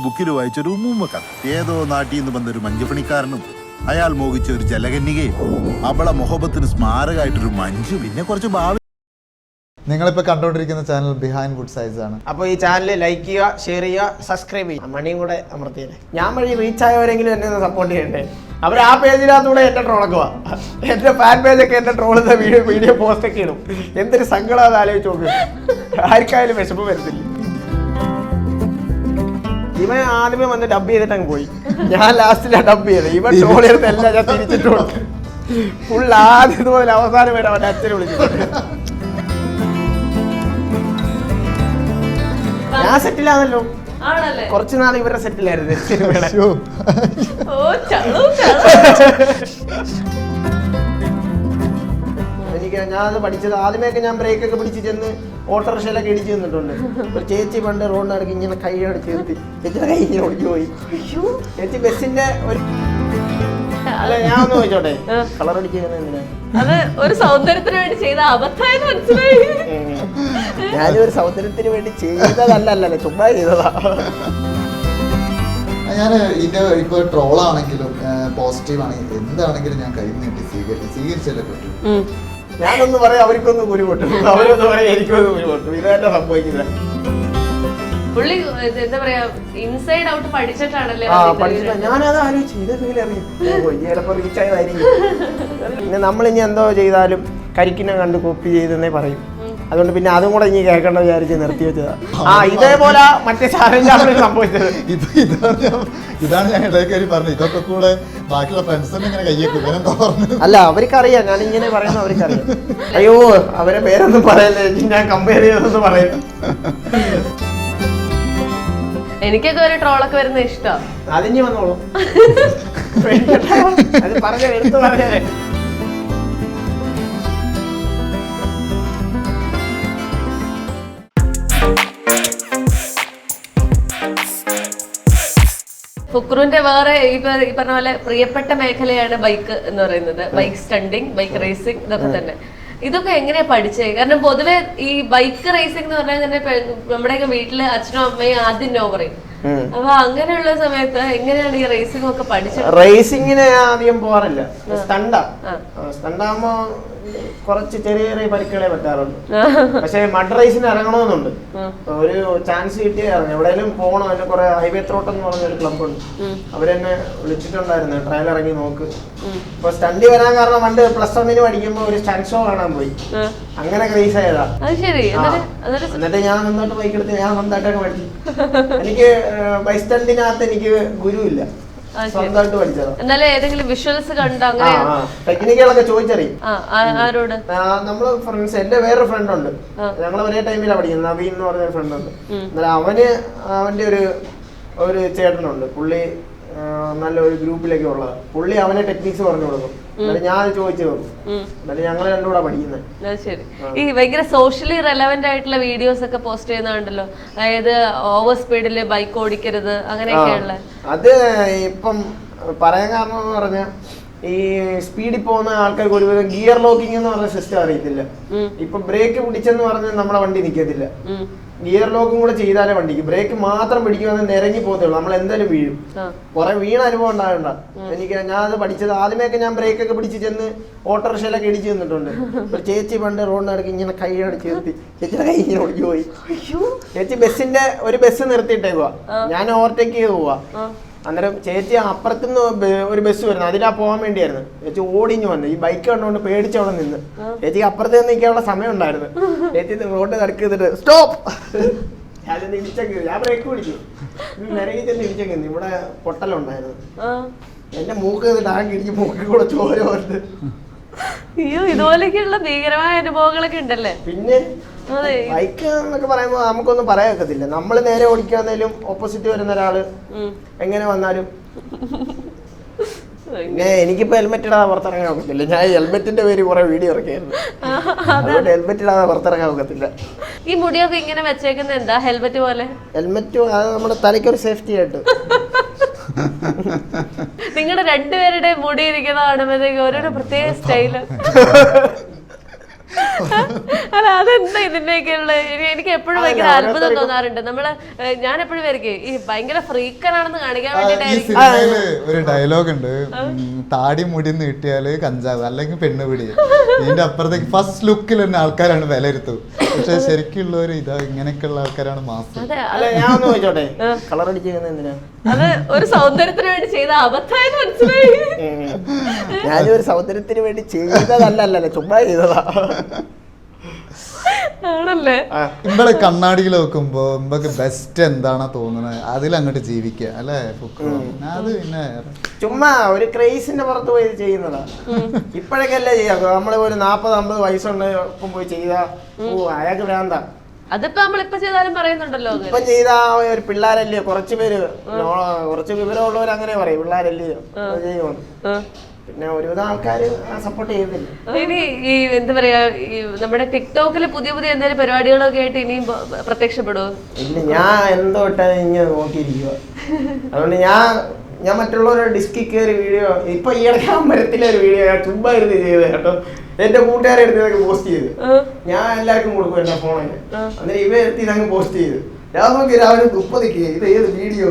ബുക്കിൽ വായിച്ചൊരു ഉമ്മൂമ്മ കഥ. ഏതോ നാട്ടിൽ നിന്ന് വന്നൊരു മഞ്ജുപണിക്കാരനും അയാൾ മോഹിച്ച ഒരു ജലകന്യകയും അവളെ മുഹബത്തിന് സ്മാരകമായിട്ടൊരു മഞ്ജു, പിന്നെ കുറച്ച് ഭാവി. നിങ്ങളിപ്പോൾ കണ്ടുകൊണ്ടിരിക്കുന്ന ചാനൽ ബിഹൈൻഡ് ഗുഡ് സൈഡ്സ് ആണ്. അപ്പോൾ ഈ ചാനൽ ലൈക്ക് ചെയ്യുക, ഷെയർ ചെയ്യുക, സബ്സ്ക്രൈബ് ചെയ്യുക, മണിയും കൂടെ അമർത്തിയത്. ഞാൻ വഴി റീച്ച് ആയവരെങ്കിലും എന്നെ ഒന്ന് സപ്പോർട്ട് ചെയ്യണ്ടേ. അവർ ആ പേജിനകത്തൂടെ എന്നെ ട്രോളക്കുക. എൻ്റെ ഫാൻ പേജൊക്കെ എന്നെ ട്രോളുന്ന വീഡിയോ പോസ്റ്റൊക്കെ ഇടും. എന്തൊരു സങ്കടം അത് ആലോചിച്ച് നോക്ക്. ആർക്കായാലും വിഷമം വരുന്നില്ല. ഇവൻ ആദ്യമേ വന്ന് ഡബ് ചെയ്തിട്ട് അങ്ങ് പോയി. ഞാൻ ലാസ്റ്റിലാണ് ഡബ് ചെയ്തത്. ഇവൻ ട്രോൾ ചെയ്തെല്ലാം ഞാൻ തിരിച്ചിട്ടുണ്ട്. ഫുൾ ആദ്യം മുതൽ അവസാനം വരെ അവൻ്റെ അച്ഛനെ വിളിച്ചിട്ടുണ്ട്. ഞാൻ സെറ്റിലാണല്ലോ. കുറച്ചു നാൾ ഇവരുടെ സെറ്റിലായിരുന്നു സിനിമയുടെ. എനിക്ക് ഞാനത് പഠിച്ചത് ആദ്യമേയൊക്കെ ഞാൻ ബ്രേക്കൊക്കെ പിടിച്ച് ചെന്ന് ഓട്ടോറിക്ഷയിലൊക്കെ ഇടിച്ചു നിന്നിട്ടുണ്ട്. ഒരു ചേച്ചി പണ്ട് റോഡിന് നടക്കി ഇങ്ങനെ കൈ അടിച്ച് നിർത്തി. ചേച്ചിയുടെ കൈ ഇങ്ങനെ ഒടിച്ചു പോയി. ചേച്ചി ബസ്സിന്റെ ഒരു അല്ല ഞാൻ ഒന്ന് ചോദിച്ചോട്ടെ, കളർ അടിക്കുന്നത് എന്തിനാ? അത് ഒരു സൗന്ദര്യത്തിന് വേണ്ടി ചെയ്ത അബദ്ധമായെന്ന് മനസ്സിലായി. ഞാനൊരു സൗന്ദര്യത്തിന് വേണ്ടി ചെയ്തതല്ലല്ലോ, ചുമ്മാ ചെയ്തതാ. ഞാൻ ഇതിന്റെ ഇപ്പോൾ ട്രോളാണെങ്കിലും പോസിറ്റീവ് ആണെങ്കിലും എന്താണെങ്കിലും ഞാൻ കൈ നീട്ടി സ്വീകരിച്ചല്ലേ പറ്റൂ. ഞാനൊന്ന് പറയാം അവർക്കൊന്ന് കുരു പൊട്ടും, അവരൊന്ന് പറയാം എനിക്കൊന്ന് കുരു പൊട്ടും. ഇതായിട്ട് സംഭവിക്കില്ല. പുള്ളി എന്താ പറയാ ഇൻസൈഡ് ഔട്ട് പഠിച്ചിട്ടാണല്ലേ. ഞാനത് ആലോചിച്ചു, ഇതെങ്കിലും അറിയാം ചിലപ്പോ റീച്ച് ആയതായിരിക്കും. പിന്നെ നമ്മളിനി എന്തോ ചെയ്താലും കരിക്കിനെ കണ്ട് കോപ്പി ചെയ്തെന്നേ പറയും. അതുകൊണ്ട് പിന്നെ അതും കൂടെ ഇനി കേൾക്കേണ്ട വിചാരിച്ച് നിർത്തി വെച്ചതാ. ഇതേപോലെ മറ്റേ ചാനലിലാണ് സംഭവിച്ചത്. ഇതാണ് ഞാൻ ഇടയ്ക്ക് പറഞ്ഞത്. ഇതൊക്കെ കൂടെ ബാക്കിയുള്ള ഫ്രണ്ട്സിനെ ഇങ്ങനെ കയ്യേക്കും. അല്ല അവർക്കറിയാം ഞാൻ ഇങ്ങനെ പറയുന്ന അവർക്കറിയാം. അയ്യോ അവരെ പേരൊന്നും പറയല്ലേ, ഞാൻ കമ്പയർ ചെയ്തൊന്നും പറയില്ല. എനിക്കൊക്കെ ഒരു ട്രോളൊക്കെ വരുന്ന ഇഷ്ടം. അതിഞ്ഞ് വന്നോളൂ. അത് പറഞ്ഞ എടുത്തു പറഞ്ഞേ. ഫുക്രുവിന്റെ വേറെ ഈ പറഞ്ഞ പോലെ പ്രിയപ്പെട്ട മേഖലയാണ് ബൈക്ക് എന്ന് പറയുന്നത്. ബൈക്ക് സ്റ്റണ്ടിങ്, ബൈക്ക് റേസിംഗ്, ഇതൊക്കെ തന്നെ. ഇതൊക്കെ എങ്ങനെയാ പഠിച്ചത്? കാരണം പൊതുവെ ഈ ബൈക്ക് റേസിംഗ് എന്ന് പറഞ്ഞാൽ തന്നെ നമ്മുടെയൊക്കെ വീട്ടില് അച്ഛനും അമ്മയും ആദ്യം നോ പറയും. അപ്പൊ അങ്ങനെയുള്ള സമയത്ത് എങ്ങനെയാണ് ഈ റേസിംഗ് ഒക്കെ പഠിച്ചത്? റേസിംഗിന് ആദ്യം പോകാറില്ല, സ്റ്റണ്ടാകുമ്പോ കുറച്ച് ചെറിയ ചെറിയ പരിക്കുകളെ പറ്റാറുണ്ട്. പക്ഷെ മഡ് റേസിന് ഇറങ്ങണമെന്നുണ്ട്. ഒരു ചാൻസ് കിട്ടിയ ഇറങ്ങി എവിടെയെങ്കിലും പോകണം. അതിന് കുറെ ഹൈവേ ത്രോട്ട് എന്ന് പറഞ്ഞൊരു ക്ലബ്ബുണ്ട്, അവരെന്നെ വിളിച്ചിട്ടുണ്ടായിരുന്നു ട്രയൽ ഇറങ്ങി നോക്ക്. ഇപ്പൊ സ്റ്റണ്ടി വരാൻ കാരണം പണ്ട് +1 പഠിക്കുമ്പോ ഒരു സ്റ്റണ്ട് ഷോ കാണാൻ പോയി. അങ്ങനെ ക്രേസ് ആയതാ. എന്നിട്ട് ഞാൻ നന്നായിട്ട് ബൈക്ക് എടുത്ത് ഞാൻ സ്വന്തമായിട്ടൊക്കെ പഠിച്ചു. എനിക്ക് ബൈക്ക് സ്റ്റണ്ടിനകത്ത് എനിക്ക് ഗുരുവില്ല, സ്വന്തമായിട്ട് പഠിച്ചതാ. ടെക്നിക്കുകളൊക്കെ ചോദിച്ചറിയും. നമ്മള് ഫ്രണ്ട്സ്, എന്റെ വേറൊരു ഫ്രണ്ട് ഉണ്ട്, ഞങ്ങൾ ഒരേ ടൈമിലാണ് പഠിക്കുന്നത്, നവീൻ എന്ന് പറഞ്ഞൊരു ഫ്രണ്ട് ഉണ്ട്. എന്നാലും അവന്റെ ഒരു ചേട്ടനുണ്ട്, പുള്ളി നല്ലൊരു ഗ്രൂപ്പിലൊക്കെ ഉള്ളത്. പുള്ളി അവനെ ടെക്നിക്സ് പറഞ്ഞു കൊടുക്കും. എന്നിട്ട് ഞാൻ ചോദിച്ചു നോക്കും. എന്നിട്ട് ഞങ്ങൾ രണ്ടുകൂടെ പഠിക്കുന്നത്. ശരി. ഈ ഭയങ്കര സോഷ്യലി റെലവെന്റ് ആയിട്ടുള്ള വീഡിയോസ് ഒക്കെ പോസ്റ്റ് ചെയ്യുന്നുണ്ടല്ലോ, അതായത് ഓവർ സ്പീഡില് ബൈക്ക് ഓടിക്കരുത് അങ്ങനെയൊക്കെയുള്ള. അത് ഇപ്പം പറയാൻ കാരണം എന്ന് പറഞ്ഞാൽ ഈ സ്പീഡിൽ പോകുന്ന ആൾക്കാർക്ക് ഒരുവിധം ഗിയർ ലോക്കിംഗ് എന്ന് പറഞ്ഞ സിസ്റ്റം അറിയത്തില്ല. ഇപ്പൊ ബ്രേക്ക് പിടിച്ചെന്ന് പറഞ്ഞാൽ നമ്മുടെ വണ്ടി നിൽക്കത്തില്ല. ഗിയർ ലോക്കും കൂടെ ചെയ്താലേ വണ്ടിക്ക്. ബ്രേക്ക് മാത്രം പിടിക്കുവാണെങ്കിൽ നിരങ്ങി പോകത്തുള്ളൂ, നമ്മൾ എന്തായാലും വീഴും. കുറെ വീണ അനുഭവം ഉണ്ടാകണ്ട. ഞാനത് പഠിച്ചത് ആദ്യമേയൊക്കെ ഞാൻ ബ്രേക്കൊക്കെ പിടിച്ച് ചെന്ന് ഓട്ടോറിക്ഷയിലൊക്കെ ഇടിച്ചു നിന്നിട്ടുണ്ട്. ഒരു ചേച്ചി പണ്ട് റോഡിന് നടക്കി ഇങ്ങനെ കൈ അടിച്ച് നിർത്തി. ചേച്ചിയുടെ കൈ ഇങ്ങനെ ഒടിച്ചു പോയി. ചേച്ചി ബസ്സിന്റെ ഒരു ബസ് നിർത്തിയിട്ടേക്കുവാ, ഞാൻ ഓവർടേക്ക് ചെയ്ത് പോവാ. അന്നേരം ചേച്ചി അപ്പുറത്തുനിന്ന് ഒരു ബസ് വരുന്നത്, അതിലാ പോകാൻ വേണ്ടിയായിരുന്നു. ചേച്ചി ഓടിഞ്ഞു വന്നു. ഈ ബൈക്ക് കണ്ടുകൊണ്ട് പേടിച്ചവിടെ നിന്ന്. ചേച്ചിക്ക് അപ്പുറത്ത് നിന്ന് നിൽക്കാനുള്ള സമയം ഉണ്ടായിരുന്നു. ചേച്ചി റോഡ് നടക്കിട്ട് സ്റ്റോപ്പ്, ഞാനൊന്ന് ഇടിച്ചേക്ക്. ഞാൻ ബ്രേക്ക് പിടിച്ചു, നിരങ്ങി ചെന്ന് ഇടിച്ചേക്ക്. ഇവിടെ പൊട്ടലുണ്ടായിരുന്നു. എന്റെ മൂക്ക് ടാങ്ക് ഇടിച്ച് മൂക്കിൽ കൂടെ ചോര വന്ന്. അയ്യോ, ഇതുപോലെയൊക്കെയുള്ള ഭീകരമായ അനുഭവങ്ങളൊക്കെ ഉണ്ടല്ലേ. പിന്നെ ബൈക്ക് എന്നൊക്കെ പറയുമ്പോ നമുക്കൊന്നും പറയാൻ ഒക്കത്തില്ല. നമ്മൾ നേരെ ഓടിക്കാന്നേലും ഓപ്പോസിറ്റ് വരുന്ന ഒരാള് എങ്ങനെ വന്നാലും. പിന്നെ എനിക്കിപ്പോ ഹെൽമെറ്റ് ഇടാതെ പുറത്തിറങ്ങാൻ ഒക്കത്തില്ല. ഞാൻ ഹെൽമെറ്റിന്റെ പേര് കുറെ വീഡിയോ ഇറക്കിയായിരുന്നു, അതുകൊണ്ട് ഹെൽമെറ്റ് ഇടാതെ പുറത്തിറങ്ങാൻ ഒക്കത്തില്ല. ഈ മുടിയൊക്കെ ഇങ്ങനെ വെച്ചേക്കുന്നത് എന്താ? ഹെൽമെറ്റ് പോലെ? ഹെൽമെറ്റ് അത് നമ്മുടെ തലയ്ക്കൊരു സേഫ്റ്റി ആയിട്ട്. നിങ്ങളുടെ രണ്ടുപേരുടെ മുടി ഇരിക്കുന്ന കാണുമ്പോഴത്തേക്ക് ഓരോരോ പ്രത്യേക സ്റ്റൈല്. അല്ല അതെന്താ ഇതിന്റെയൊക്കെയുള്ള എനിക്ക് എപ്പോഴും ഭയങ്കര അത്ഭുതം തോന്നാറുണ്ട്. ഞാൻ എപ്പോഴും വരയ്ക്കും ഈ ഭയങ്കര ഫ്രീക്കനാണെന്ന് കാണിക്കാൻ ഈ വേണ്ടിട്ടായിരിക്കും. സിനിമയില് ഒരു ഡയലോഗ് ഉണ്ട്, താടി മുടി നീട്ടിയാല് കഞ്ചാവ് അല്ലെങ്കിൽ പെണ്ണുപിടി. ഇതിന്റെ അപ്പുറത്തേക്ക് ഫസ്റ്റ് ലുക്കിൽ തന്നെ ആൾക്കാരാണ് വിലയിരുത്തും, പക്ഷെ ശരിക്കുള്ള ഒരു ഇതാ ഇങ്ങനെയൊക്കെയുള്ള ആൾക്കാരാണ് മാസം. അല്ല ഞാൻ ഒന്ന് ചോദിച്ചോട്ടെ, കളർ അടിച്ചിരിക്കുന്നത് എന്തിനാ? അത് ഒരു സൗന്ദര്യത്തിന് വേണ്ടി ചെയ്ത അബദ്ധമായിട്ട് മനസ്സിലായി. ഞാനൊരു സൗന്ദര്യത്തിന് വേണ്ടി ചെയ്തതല്ലല്ലോ, ചുമ്മാ ചെയ്തതാ. ആണല്ലേ? ഇമ്പളെ കണ്ണാടിയിൽ നോക്കുമ്പോ ഇമ്പക്ക് ബെസ്റ്റ് എന്താണോ തോന്നുന്നത് അതിലങ്ങോട്ട് ജീവിക്കുക അല്ലേ? അത് പിന്നെ ചുമ്മാ ഒരു ക്രേസിന്റെ പുറത്ത് പോയി ചെയ്യുന്നതാ. ഇപ്പോഴൊക്കെ അല്ലേ ചെയ്യാ, നമ്മള് ഒരു 40-50 വയസ്സുണ്ട് ഒപ്പം പോയി ചെയ്താ അയാൾക്ക് ഭ്രാന്താ. അതിപ്പോ നമ്മളിപ്പോ ചെയ്താലും പറയുന്നുണ്ടല്ലോ. ഇപ്പൊ ചെയ്താ ഒരു പിള്ളേരല്ലേ, കുറച്ച് വിവരമുള്ളവർ അങ്ങനെ പറയും, പിള്ളേരല്ലേ ചെയ്യുമെന്ന്. പിന്നെ ഒരുവിധം ആൾക്കാര് സപ്പോർട്ട് ചെയ്യുന്നില്ല. ഇനി ഈ എന്താ പറയാ, ഈ നമ്മുടെ ടിക്ടോക്കിൽ പുതിയ എന്തെങ്കിലും പരിപാടികളൊക്കെ ആയിട്ട് ഇനിയും പ്രത്യക്ഷപ്പെടുവോ? ഇല്ല, ഞാൻ എന്തോ ഇട്ടാലും ഇങ്ങനെ നോക്കിയിരിക്കുക. അതുകൊണ്ട് ഞാൻ മറ്റുള്ളവരുടെ ഡിസ്കിൽ കയറി വീഡിയോ, ഇപ്പൊ ഈ ഇടയ്ക്ക് അമ്പലത്തിലെ ഒരു വീഡിയോ ചുമ്മാ ഇരുന്ന് ചെയ്തത് കേട്ടോ. എന്റെ കൂട്ടുകാരെ എടുത്ത് പോസ്റ്റ് ചെയ്ത് ഞാൻ എല്ലാവർക്കും കൊടുക്കും എന്റെ ഫോണിന്. അന്നേരം ഇവ എടുത്ത് ഇതങ്ങ് പോസ്റ്റ് ചെയ്ത് ഞാൻ നോക്കി രാവിലെ 30 ഇത് ഏത് വീഡിയോ,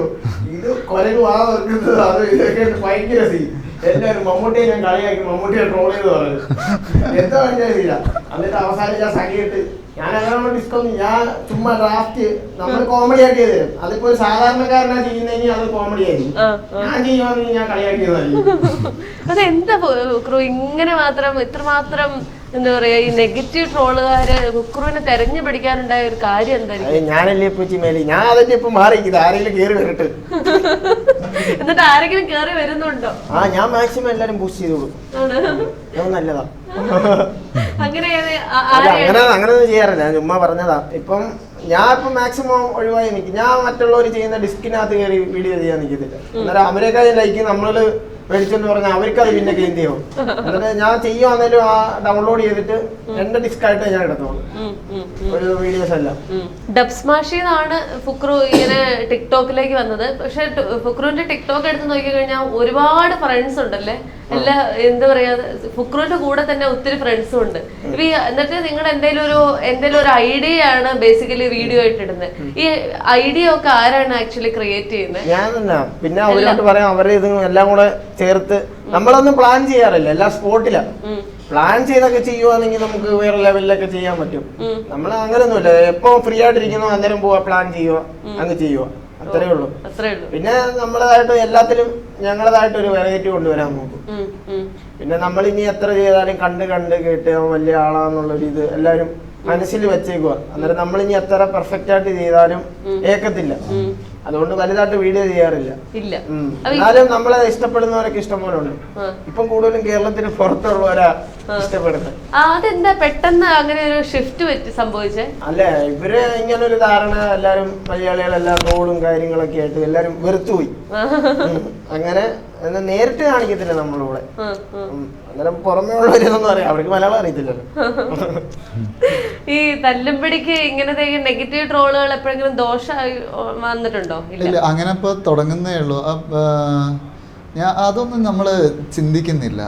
ഇത് കൊലക്ക് വാർക്കുന്നത്, അത് ഇതൊക്കെ ഭയങ്കര സീൻ. എല്ലാവരും മമ്മൂട്ടിയെ ഞാൻ കളിയാക്കി, മമ്മൂട്ടിയെ ട്രോൾ ചെയ്ത് പറഞ്ഞു. എന്താ മനസ്സിലായില്ല. എന്നിട്ട് അവസാനം ഞാൻ സഖിയിട്ട് ഞാൻ അങ്ങനെ ഡിസ്കൗണ്ട്, ഞാൻ ചുമ്മാ ഡ്രാഫ്റ്റ് നമ്മൾ കോമഡി ആക്കി തരും. അതിപ്പോ ഒരു സാധാരണക്കാരനാ ചെയ്യുന്നെങ്കിൽ അത് കോമഡി ആയിരിക്കും, ഞാൻ ചെയ്യുവാണെങ്കിൽ ഞാൻ കളിയാക്കിയതായിരിക്കും. അതെന്താ ഇങ്ങനെ മാത്രം ഇത്രമാത്രം എന്താ പറയാ, ഈ നെഗറ്റീവ് ട്രോളുകാര് കുക്രുവിനെ തെരഞ്ഞു പിടിക്കാനുണ്ടായ ഒരു കാര്യം എന്തായിരിക്കും? ഞാനല്ലേ പൂച്ചി മേലി, ഞാൻ അതിന്റെ ഇപ്പൊ മാറിയിരിക്കുന്നത്, ആരെങ്കിലും കേറി വരട്ടെ. എന്നിട്ട് ആരെങ്കിലും കേറി വരുന്നുണ്ടോ? ഞാൻ മാക്സിമം എല്ലാരും ബൂസ്റ്റ് ചെയ്ത് കൊടുക്കും, നല്ലതാ. അങ്ങനെയൊന്നും ചെയ്യാറില്ല, ഞാൻ ചുമ്മാ പറഞ്ഞതാ. ഇപ്പം ഞാൻ ഇപ്പൊ മാക്സിമം ഒഴിവായി നിൽക്കും. ഞാൻ മറ്റുള്ളവർ ചെയ്യുന്ന ഡിസ്കിനകത്ത് കയറി വീഡിയോ ചെയ്യാൻ നിൽക്കത്തില്ല. അന്നേരം അവരെക്കാൾ ലൈക്ക് നമ്മള് മേടിച്ചെന്ന് പറഞ്ഞാൽ അവർക്ക് അത് പിന്നെ ഗെയിം ചെയ്യും. എന്നിട്ട് ഞാൻ ചെയ്യുവാന്നേലും ആ ഡൗൺലോഡ് ചെയ്തിട്ട് എന്റെ ഡിസ്കായിട്ട് ഞാൻ എടുത്തോളൂ ഒരു വീഡിയോസ് എല്ലാം. ഡബ് സ്മാഷിന്നാണ് ഫുക്രു ഇങ്ങനെ ടിക്ടോക്കിലേക്ക് വന്നത്. പക്ഷെ ഫുക്രുവിന്റെ ടിക്ടോക്ക് എടുത്ത് നോക്കി കഴിഞ്ഞാൽ ഒരുപാട് ഫ്രണ്ട്സ് ഉണ്ടല്ലേ, എല്ലാ എന്താ പറയാ, ഫുക്രുവിന്റെ കൂടെ തന്നെ ഒത്തിരി ഫ്രണ്ട്സും ഉണ്ട്. എന്നിട്ട് നിങ്ങളുടെ എന്തെങ്കിലും ഒരു ഐഡിയ ആണ് ബേസിക്കലി വീഡിയോ ആയിട്ട് ഇടുന്നത്. ഈ ഐഡിയ ഒക്കെ ആരാണ് ആക്ച്വലി ക്രിയേറ്റ് ചെയ്യുന്നത്? ഞാൻ തന്നെ. പിന്നെ അവരോട്ട് പറയാം, അവരെ ഇത് എല്ലാം കൂടെ ചേർത്ത് നമ്മളൊന്നും പ്ലാൻ ചെയ്യാറില്ല, എല്ലാം സ്പോട്ടിലാണ്. പ്ലാൻ ചെയ്തൊക്കെ ചെയ്യുവാണെങ്കിൽ നമുക്ക് വേറെ ലെവലിലൊക്കെ ചെയ്യാൻ പറ്റും. നമ്മൾ അങ്ങനെയൊന്നുമില്ല, എപ്പോ ഫ്രീ ആയിട്ടിരിക്കുന്നു അന്നേരം പോവാ, പ്ലാൻ ചെയ്യുക, അങ്ങ് ചെയ്യുക, അത്രേ ഉള്ളൂ. പിന്നെ നമ്മളതായിട്ട് എല്ലാത്തിലും ഞങ്ങളതായിട്ട് ഒരു വെറൈറ്റി കൊണ്ടുവരാൻ നോക്കും. പിന്നെ നമ്മൾ ഇനി എത്ര ചെയ്താലും കണ്ട് കേട്ട് വലിയ ആളാന്നുള്ളൊരു ഇത് എല്ലാവരും മനസ്സിൽ വെച്ചേക്കുക. അന്നേരം നമ്മൾ ഇനി എത്ര പെർഫെക്റ്റ് ആയിട്ട് ചെയ്താലും ഏക്കത്തില്ല. അതുകൊണ്ട് വലുതായിട്ട് വീഡിയോ ചെയ്യാറില്ല. എന്നാലും നമ്മളെ ഇഷ്ടപ്പെടുന്നവരൊക്കെ ഇഷ്ടംപോലെ ഉണ്ട്. ഇപ്പം കൂടുതലും കേരളത്തിന് പുറത്തുള്ളവരാ ഇഷ്ടപ്പെടുന്നത്. അതെന്താ പെട്ടെന്ന് അങ്ങനെ ഒരു ഷിഫ്റ്റ് സംഭവിച്ചേ? അല്ലേ, ഇവര് ഇങ്ങനെ ഒരു ധാരണ, എല്ലാരും മലയാളികളെല്ലാം റോഡും കാര്യങ്ങളൊക്കെ ആയിട്ട് എല്ലാരും വെറുത്തുപോയി. അങ്ങനെ നേരിട്ട് കാണിക്കത്തില്ല നമ്മളിവിടെ. അന്നേരം പുറമേ ഉള്ളവരെന്നൊന്നും അറിയാം, അവർക്ക് മലയാളം അറിയത്തില്ലല്ലോ. ഈ തല്ലുംപിടിക്ക് ഇങ്ങനത്തെ നെഗറ്റീവ് ട്രോളുകൾ എപ്പോഴെങ്കിലും ദോഷമായി വന്നിട്ടുണ്ടോ? ഇല്ല, അങ്ങനെ ഇപ്പൊ തുടങ്ങുന്നേ ഉള്ളൂ. അതൊന്നും നമ്മള് ചിന്തിക്കുന്നില്ല.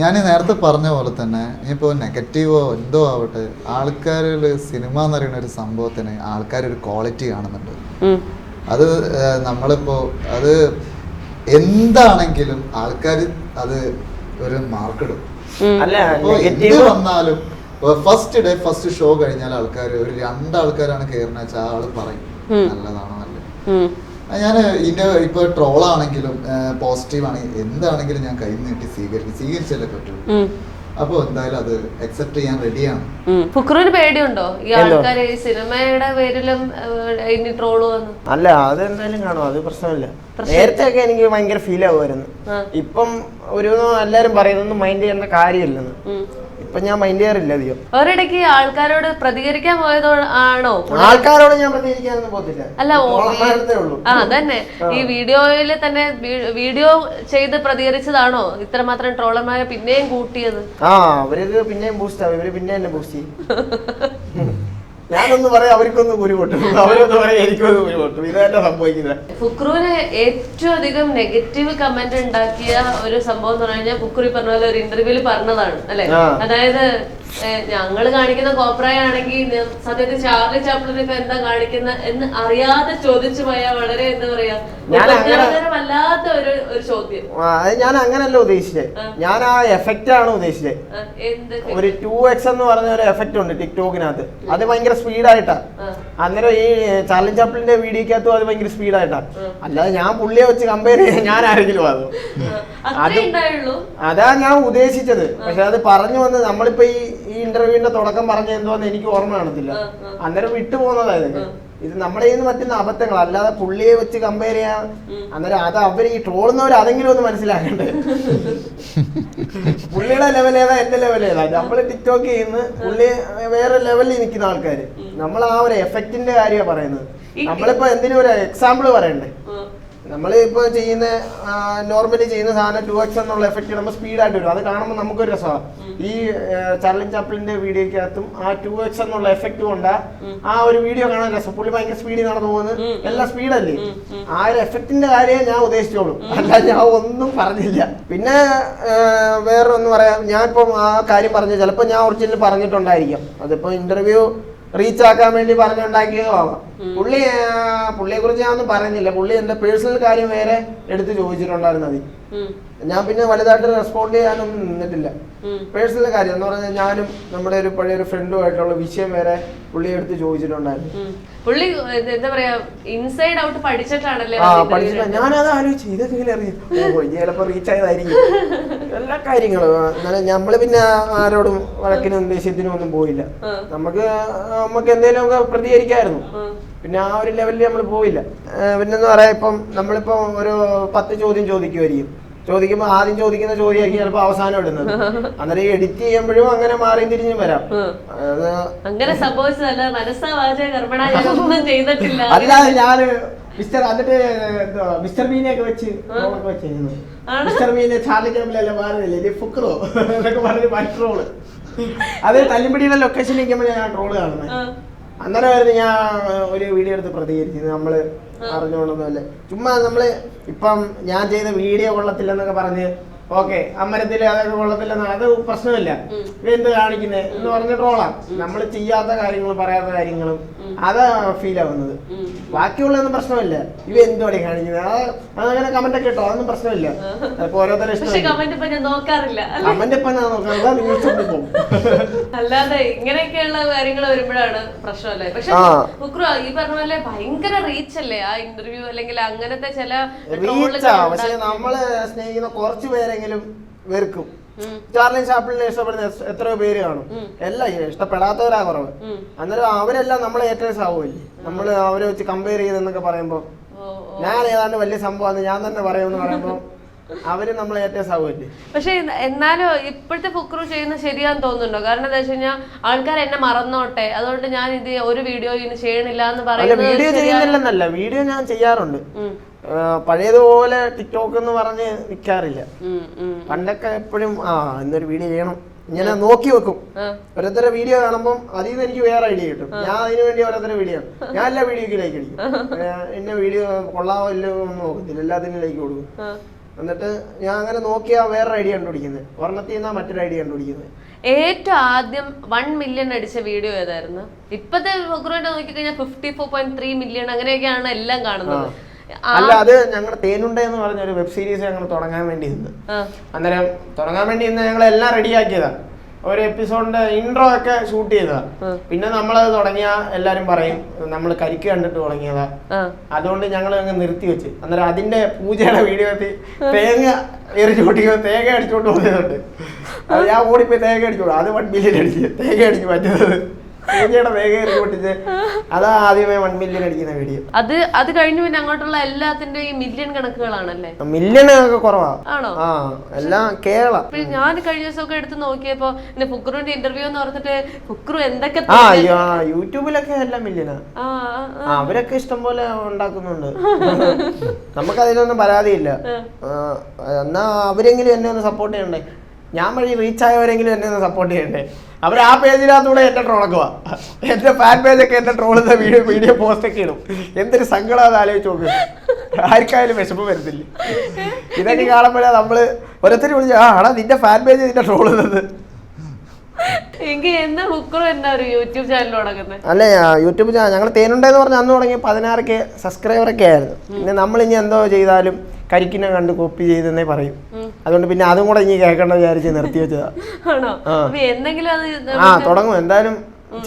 ഞാൻ നേരത്തെ പറഞ്ഞ പോലെ തന്നെ ഇനിയിപ്പോൾ നെഗറ്റീവോ എന്തോ ആവട്ടെ, ആൾക്കാരിൽ സിനിമ എന്ന് പറയുന്ന ഒരു സംഭവത്തിന് ആൾക്കാരൊരു ക്വാളിറ്റി കാണുന്നുണ്ട്. അത് നമ്മളിപ്പോൾ അത് എന്താണെങ്കിലും ആൾക്കാർ അത് ഒരു മാർക്കിടും. എന്ത് വന്നാലും ഫസ്റ്റ് ഡേ ഫസ്റ്റ് ഷോ കഴിഞ്ഞാൽ ആൾക്കാർ ഒരു 2 ആൾക്കാരാണ് കയറുന്ന വെച്ചാൽ ആ ആള് പറയും നല്ലതാണോ നല്ലത്. ഞാൻ ഇതിന്റെ ഇപ്പൊ ട്രോളാണെങ്കിലും പോസിറ്റീവ് ആണെങ്കിലും എന്താണെങ്കിലും ഞാൻ കൈ നീട്ടി സ്വീകരിച്ചല്ലേ പറ്റുള്ളൂ. അപ്പൊ എന്തായാലും അത് അക്സെപ്റ്റ് ചെയ്യാൻ റെഡിയാണ്. ഫുക്രുവിന് പേടിയുണ്ടോ ഈ ആൾക്കാര് സിനിമയുടെ പേരിലും ഇനി ട്രോള് വന്നു? അല്ല, അതെന്തായാലും കാണും, അത് പ്രശ്നമില്ല. നേരത്തെ ഒക്കെ എനിക്ക് ഭയങ്കര ഫീൽ ആവുമായിരുന്നു. ഇപ്പം ഒരു എല്ലാരും പറയുന്നൊന്നും മൈൻഡ് ചെയ്യേണ്ട കാര്യമില്ലെന്ന്. ഇപ്പൊ ഞാൻ മൈൻഡ് ചെയ്യാറില്ല അധികം. ഒരിടയ്ക്ക് ആൾക്കാരോട് പ്രതികരിക്കാൻ പോയതോ ആണോ? ആൾക്കാരോട് ഞാൻ പ്രതികരിക്കാനൊന്നും പോകത്തില്ല. അല്ല, അതന്നെ ഈ വീഡിയോയിൽ തന്നെ വീഡിയോ ചെയ്ത് പ്രതികരിച്ചതാണോ ഇത്രമാത്രം ട്രോളർമാരെ പിന്നെയും കൂട്ടിയത്? അവർക്ക് പിന്നെയും ബൂസ്റ്റ് ആവും, ഇവര് പിന്നെ എന്നെ ബൂസ്റ്റ് ചെയ്യും. ഞാനൊന്ന് പറയാം അവർക്കൊന്ന് കുരു പൊട്ടും, അവരൊന്ന് പറയാം എനിക്കൊന്ന് കുരു പൊട്ടും. ഇതന്നെ സംഭവിക്കുന്നത്. ഫുക്രുവിന് ഏറ്റവും അധികം നെഗറ്റീവ് കമന്റ് ഉണ്ടാക്കിയ ഒരു സംഭവം എന്ന് പറഞ്ഞു കഴിഞ്ഞാൽ ഫുക്രു പറഞ്ഞ പോലെ ഒരു ഇന്റർവ്യൂല് പറഞ്ഞതാണ് അല്ലെ. അതായത് ഞങ്ങള് കാണിക്കുന്ന കോപ്രായ ആണെങ്കിൽ സത്യത്തിൽ ചാർലി ചാപ്ലിനൊക്കെ എന്താ കാണിക്കുന്ന എന്ന് അറിയാതെ ചോദിച്ചു പോയാൽ വളരെ എന്താ പറയാ വല്ലാത്ത ഒരു ചോദ്യം. ഞാൻ അങ്ങനല്ല ഉദ്ദേശിച്ചത്, ഞാൻ ആ എഫക്റ്റ് ആണ് ഉദ്ദേശിച്ചത്. ഒരു 2x എന്ന് പറഞ്ഞ ഒരു എഫക്റ്റ് ഉണ്ട് ടിക്ടോക്കിനകത്ത്, അത് ഭയങ്കര സ്പീഡായിട്ടാ. അന്നേരം ഈ ചാർലി ചാപ്ലിന്റെ വീഡിയോക്കകത്തും അത് ഭയങ്കര സ്പീഡായിട്ടാ. അല്ലാതെ ഞാൻ പുള്ളിയെ വെച്ച് കമ്പയർ ചെയ്യാൻ ഞാൻ ആരെങ്കിലും അത് അതാ ഞാൻ ഉദ്ദേശിച്ചത്. പക്ഷെ അത് പറഞ്ഞു വന്ന് നമ്മളിപ്പോ ഈ ഇന്റർവ്യൂവിന്റെ തുടക്കം പറഞ്ഞ എന്തോന്ന് എനിക്ക് ഓർമ്മ കാണത്തില്ല, അന്നേരം വിട്ടുപോകുന്നതായത്. ഇത് നമ്മുടെ കയ്യിൽ നിന്ന് പറ്റുന്ന അബദ്ധങ്ങൾ, അല്ലാതെ പുള്ളിയെ വെച്ച് കമ്പയർ ചെയ്യാൻ. അന്നേരം അത് അവർ ഈ ട്രോളുന്നവർ അതെങ്കിലും ഒന്ന് മനസ്സിലാക്കണ്ടേ. പുള്ളിയുടെ ലെവൽ ഏതാ എന്റെ ലെവൽ ഏതാ. നമ്മള് ടിക്ടോക്ക് ചെയ്യുന്ന പുള്ളി വേറെ ലെവലിൽ നിൽക്കുന്ന ആൾക്കാര്, നമ്മൾ ആ ഒരു എഫക്റ്റിന്റെ കാര്യമാണ് പറയുന്നത്. നമ്മളിപ്പോ എന്തിനും ഒരു എക്സാമ്പിൾ പറയണ്ടേ. നമ്മളിപ്പോ ചെയ്യുന്ന നോർമലി ചെയ്യുന്ന സാധനം 2x എന്നുള്ള എഫക്റ്റ് നമ്മൾ സ്പീഡായിട്ട് വരും, അത് കാണുമ്പോൾ നമുക്കൊരു രസമാണ്. ഈ ചാർലി ചാപ്ലിന്റെ വീഡിയോക്കകത്തും ആ 2x എന്നുള്ള എഫക്റ്റ് കൊണ്ടാ ആ ഒരു വീഡിയോ കാണാൻ രസം. പുള്ളി ഭയങ്കര സ്പീഡിൽ നടന്നു പോകുന്നത്, എല്ലാം സ്പീഡല്ലേ. ആ ഒരു എഫക്റ്റിന്റെ കാര്യമേ ഞാൻ ഉദ്ദേശിച്ചോളൂ, അല്ല ഞാൻ ഒന്നും പറഞ്ഞില്ല. പിന്നെ വേറൊന്നും പറയാം, ഞാൻ ഇപ്പം ആ കാര്യം പറഞ്ഞു, ചിലപ്പോൾ ഞാൻ ഒറിജിനൽ പറഞ്ഞിട്ടുണ്ടായിരിക്കാം, അതിപ്പോ ഇന്റർവ്യൂ റീച്ച് ആക്കാൻ വേണ്ടി പറഞ്ഞുണ്ടാക്കിയതോ ആവാം. പുള്ളിയെ കുറിച്ച് ഞാൻ ഒന്നും പറഞ്ഞില്ല. പുള്ളി എന്റെ പേഴ്സണൽ കാര്യം വേറെ എടുത്ത് ചോദിച്ചിട്ടുണ്ടായിരുന്നു. അതിൽ ഞാൻ പിന്നെ വലുതായിട്ട് റെസ്പോണ്ട് ചെയ്യാനൊന്നും നിന്നിട്ടില്ല. പേഴ്സണൽ കാര്യം എന്ന് പറഞ്ഞാൽ ഞാനും നമ്മുടെ ഒരു പഴയൊരു ഫ്രണ്ടുമായിട്ടുള്ള വിഷയം വേറെ പുള്ളി എടുത്ത് ചോദിച്ചിട്ടുണ്ടായിരുന്നു. പുള്ളി എന്താ പറയാ ഇൻസൈഡ് ഔട്ട് പഠിച്ചിട്ടാണല്ലേ. പഠിച്ചിട്ടാ. ഞാനത് ആലോചിച്ചു, ഇതൊക്കെ ഇങ്ങനെ അറിയാം, ചിലപ്പോ റീച്ച് ആയതായിരിക്കും എല്ലാ കാര്യങ്ങളും. എന്നാലും നമ്മള് പിന്നെ ആരോടും വഴക്കിനും ദേഷ്യത്തിനും ഒന്നും പോയില്ല. നമുക്ക് എന്തെങ്കിലും ഒക്കെ പ്രതികരിക്കായിരുന്നു. പിന്നെ ആ ഒരു ലെവലിൽ നമ്മൾ പോയില്ല. പിന്നെന്ന് പറയാ, ഇപ്പം നമ്മളിപ്പോ ഒരു 10 ചോദ്യം ചോദിക്കുമ്പോൾ ആദ്യം ചോദിക്കുന്ന ചോദ്യമായിരിക്കും ചിലപ്പോ അവസാനം ഇടുന്നത്. അന്നേരം എഡിറ്റ് ചെയ്യുമ്പോഴും അങ്ങനെ മാറിയും തിരിഞ്ഞും വരാം. അങ്ങനെ സംഭവിച്ചതല്ല, ചെയ്തിട്ടില്ല. അല്ലാതെ ഞാന് മിസ്റ്റർ മീനെയൊക്കെ വെച്ച് വെച്ചിരുന്നു. മിസ്റ്റർ മീനെ ചാർലി ചാപ്ലിനല്ല മാറില്ലേ ഫുക്രോ എന്നൊക്കെ പറഞ്ഞ് ട്രോള്. അത് തല്ലിപ്പിടിയുടെ ലൊക്കേഷൻ നിൽക്കുമ്പോൾ ഞാൻ ട്രോള് കാണുന്നത്. അന്നേരമായിരുന്നു ഞാൻ ഒരു വീഡിയോ എടുത്ത് പ്രതികരിച്ചത്. നമ്മള് അറിഞ്ഞോണ്ടൊന്നുമല്ലേ, ചുമ്മാ നമ്മള് ഇപ്പം ഞാൻ ചെയ്ത വീഡിയോ കൊള്ളത്തില്ലെന്നൊക്കെ പറഞ്ഞ് ഓക്കെ അമ്പലത്തില് അതൊക്കെ കൊള്ളത്തില്ലെന്ന്, അത് പ്രശ്നമില്ല. എന്ത് കാണിക്കുന്നേ എന്ന് പറഞ്ഞ ട്രോളാം. നമ്മൾ ചെയ്യാത്ത കാര്യങ്ങളും പറയാത്ത കാര്യങ്ങളും അതാ ഫീൽ ആവുന്നത്. ബാക്കിയുള്ളതൊന്നും പ്രശ്നമില്ല. ഇവ എന്തുവാടി കാണിക്കുന്നത് അതങ്ങനെ കമന്റ് ഒക്കെ ഇട്ടോ, അതൊന്നും പ്രശ്നമില്ല. ചിലപ്പോ ഓരോരുത്തരും ഇഷ്ടം. കമന്റ് ഇപ്പൊ ഞാൻ നോക്കാറില്ല. കമന്റ് ഇപ്പൊ ഞാൻ നോക്കാറില്ല, നിങ്ങൾ പോകും. അല്ലാതെ ഇങ്ങനെയൊക്കെയുള്ള കാര്യങ്ങൾ വരുമ്പോഴാണ് പ്രശ്നമല്ലേ. പക്ഷെ ഈ പറഞ്ഞ പോലെ ഭയങ്കര റീച്ച് അല്ലേ ആ ഇന്റർവ്യൂ, അല്ലെങ്കിൽ അങ്ങനത്തെ ചില റീച്ചാ. പക്ഷെ നമ്മള് സ്നേഹിക്കുന്ന കുറച്ചു പേരെങ്കിലും വെറുക്കും. ചാർലി ചാപ്ലിനെ ഇഷ്ടപ്പെടുന്ന എത്രയോ പേര് കാണും, എല്ലാം ഇഷ്ടപ്പെടാത്തവരാ കുറവ്. അന്നേരം അവരെല്ലാം നമ്മളെ ഏറ്റവും ആവുമല്ലേ. നമ്മള് അവരെ വെച്ച് കമ്പയർ ചെയ്തെന്നൊക്കെ പറയുമ്പോ ഞാൻ ഏതാണ്ട് വലിയ സംഭവമാണ് ഞാൻ തന്നെ പറയുമെന്ന് പറയുമ്പോ അവര് നമ്മളെ ഏറ്റവും സാവുമല്ലേ. പക്ഷെ എന്നാലും ഇപ്പോഴത്തെ ഫുക്രു ചെയ്യുന്നത് ശരിയാന്ന് തോന്നുന്നുണ്ടോ? കാരണം എന്താ വെച്ച് കഴിഞ്ഞാൽ ആൾക്കാർ എന്നെ മറന്നോട്ടെ, അതുകൊണ്ട് ഞാൻ ഇത് ഒരു വീഡിയോ ഇനി ചെയ്യണില്ല എന്ന് പറയുന്നത്. വീഡിയോ ചെയ്യുന്നില്ലെന്നല്ല, വീഡിയോ ഞാൻ ചെയ്യാറുണ്ട്. പഴയതുപോലെ ടിക്ടോക്ക് എന്ന് പറഞ്ഞ് നിൽക്കാറില്ല. പണ്ടൊക്കെ എപ്പോഴും ഇന്നൊരു വീഡിയോ ചെയ്യണം ഇങ്ങനെ നോക്കി വെക്കും. ഓരോരുത്തരുടെ വീഡിയോ കാണുമ്പോൾ അതിൽ നിന്ന് എനിക്ക് വേറെ ഐഡിയ കിട്ടും. ഞാൻ അതിനു വേണ്ടി ഓരോരുത്തരുടെ വീഡിയോ ഞാൻ എല്ലാ വീഡിയോക്ക് ലൈക്ക് അടിക്കും. എന്നെ വീഡിയോ കൊള്ളാവോ ഇല്ലോ ഒന്നും നോക്കത്തില്ല, എല്ലാത്തിനും ലൈക്ക് കൊടുക്കും. എന്നിട്ട് ഞാൻ അങ്ങനെ നോക്കിയാ വേറൊരു ഐഡിയ കണ്ടുപിടിക്കുന്നത്, ഒരെണ്ണത്തിൽ നിന്നാ മറ്റൊരു ഐഡിയ കണ്ടുപിടിക്കുന്നത്. ഏറ്റവും ആദ്യം 1 മില്യൺ അടിച്ച വീഡിയോ ഏതായിരുന്നു? ഇപ്പത്തെ ഫുക്രുവിന്റെ നോക്കിക്കഴിഞ്ഞാൽ 54.3 മില്യൺ അങ്ങനെയൊക്കെയാണ് എല്ലാം കാണുന്നത്. അല്ല, അത് ഞങ്ങളുടെ തേനുണ്ട എന്ന് പറഞ്ഞ ഒരു വെബ് സീരീസ് ഞങ്ങൾ തുടങ്ങാൻ വേണ്ടി നിന്ന്. അന്നേരം തുടങ്ങാൻ വേണ്ടി ഇന്ന് ഞങ്ങൾ എല്ലാം റെഡിയാക്കിയതാ. ഒരു എപ്പിസോഡിന്റെ ഇൻട്രോ ഒക്കെ ഷൂട്ട് ചെയ്തതാ. പിന്നെ നമ്മളത് തുടങ്ങിയ എല്ലാരും പറയും നമ്മൾ കരിക്ക് കണ്ടിട്ട് തുടങ്ങിയതാ, അതുകൊണ്ട് ഞങ്ങൾ അങ്ങ് നിർത്തി വെച്ച്. അന്നേരം അതിന്റെ പൂജയുടെ വീഡിയോ തേങ്ങ എറിച്ചോട്ടിക്കോ തേങ്ങ അടിച്ചോണ്ട് പോകുന്നുണ്ട്. അത് ഞാൻ ഓടിപ്പോയി തേങ്ങ അടിച്ചോളൂ, അത് 1 മില്യൺ അടിച്ച് തേങ്ങ അടിച്ച് പറ്റുന്നത്. പൂജയുടെ തേങ്ങ എറിച്ച് പൊട്ടിച്ച് അതാ ആദ്യമേ 1 മില്യൺ അടിക്കുന്ന വീഡിയോ. അത് കഴിഞ്ഞു പിന്നെ അങ്ങോട്ടുള്ള എല്ലാത്തിന്റെ ഈ മില്യൺ കണക്കുകളാണല്ലേ. മില്യൺ ഒക്കെ കുറവാ. ആണോ? എല്ലാം കേരള. ഞാൻ കഴിഞ്ഞ ദിവസമൊക്കെ എടുത്ത് നോക്കിയപ്പോ ഫുക്രുവിന്റെ ഇന്റർവ്യൂ എന്ന് പറഞ്ഞിട്ട് ഫുക്രു എന്തൊക്കെ യൂട്യൂബിലൊക്കെ എല്ലാം മില്യനാ. അവരൊക്കെ ഇഷ്ടം പോലെ ഉണ്ടാക്കുന്നുണ്ട്. നമുക്ക് അതിനൊന്നും പരാതിയില്ല. എന്നാ അവരെങ്കിലും എന്നെ ഒന്ന് സപ്പോർട്ട് ചെയ്യണ്ടേ. ഞാൻ വഴി റീച്ച് ആയവരെങ്കിലും എന്നെ ഒന്ന് സപ്പോർട്ട് ചെയ്യണ്ടേ. അവർ ആ പേജിനകത്തൂടെ എന്നെ ട്രോളക്കുക, എന്റെ ഫാൻ പേജൊക്കെ എന്നെ ട്രോളുന്ന വീഡിയോ പോസ്റ്റ് ഒക്കെ ഇടും. എന്തൊരു സങ്കടം അത് ആലോചിച്ച് നോക്കുക. ആർക്കായാലും വിഷമം വരുന്നില്ല. ഇതൊക്കെ കാണുമ്പോഴാ നമ്മള് ഓരോരുത്തർ വിളിച്ചു ആടാ നിന്റെ ഫാൻ പേജ് നിന്റെ ട്രോളുന്നത്. അല്ല യൂട്യൂബ് ചാനൽ ഞങ്ങൾ തേനുണ്ടെന്ന് പറഞ്ഞാൽ അന്ന് തുടങ്ങി 16K സബ്സ്ക്രൈബറൊക്കെ ആയിരുന്നു. പിന്നെ നമ്മളിനി എന്തോ ചെയ്താലും കരിക്കിനെ കണ്ട് കോപ്പി ചെയ്തെന്നേ പറയും. അതുകൊണ്ട് പിന്നെ അതും കൂടെ ഇനി കേൾക്കേണ്ട വിചാരിച്ച് നിർത്തി വെച്ചതാ. തുടങ്ങും എന്തായാലും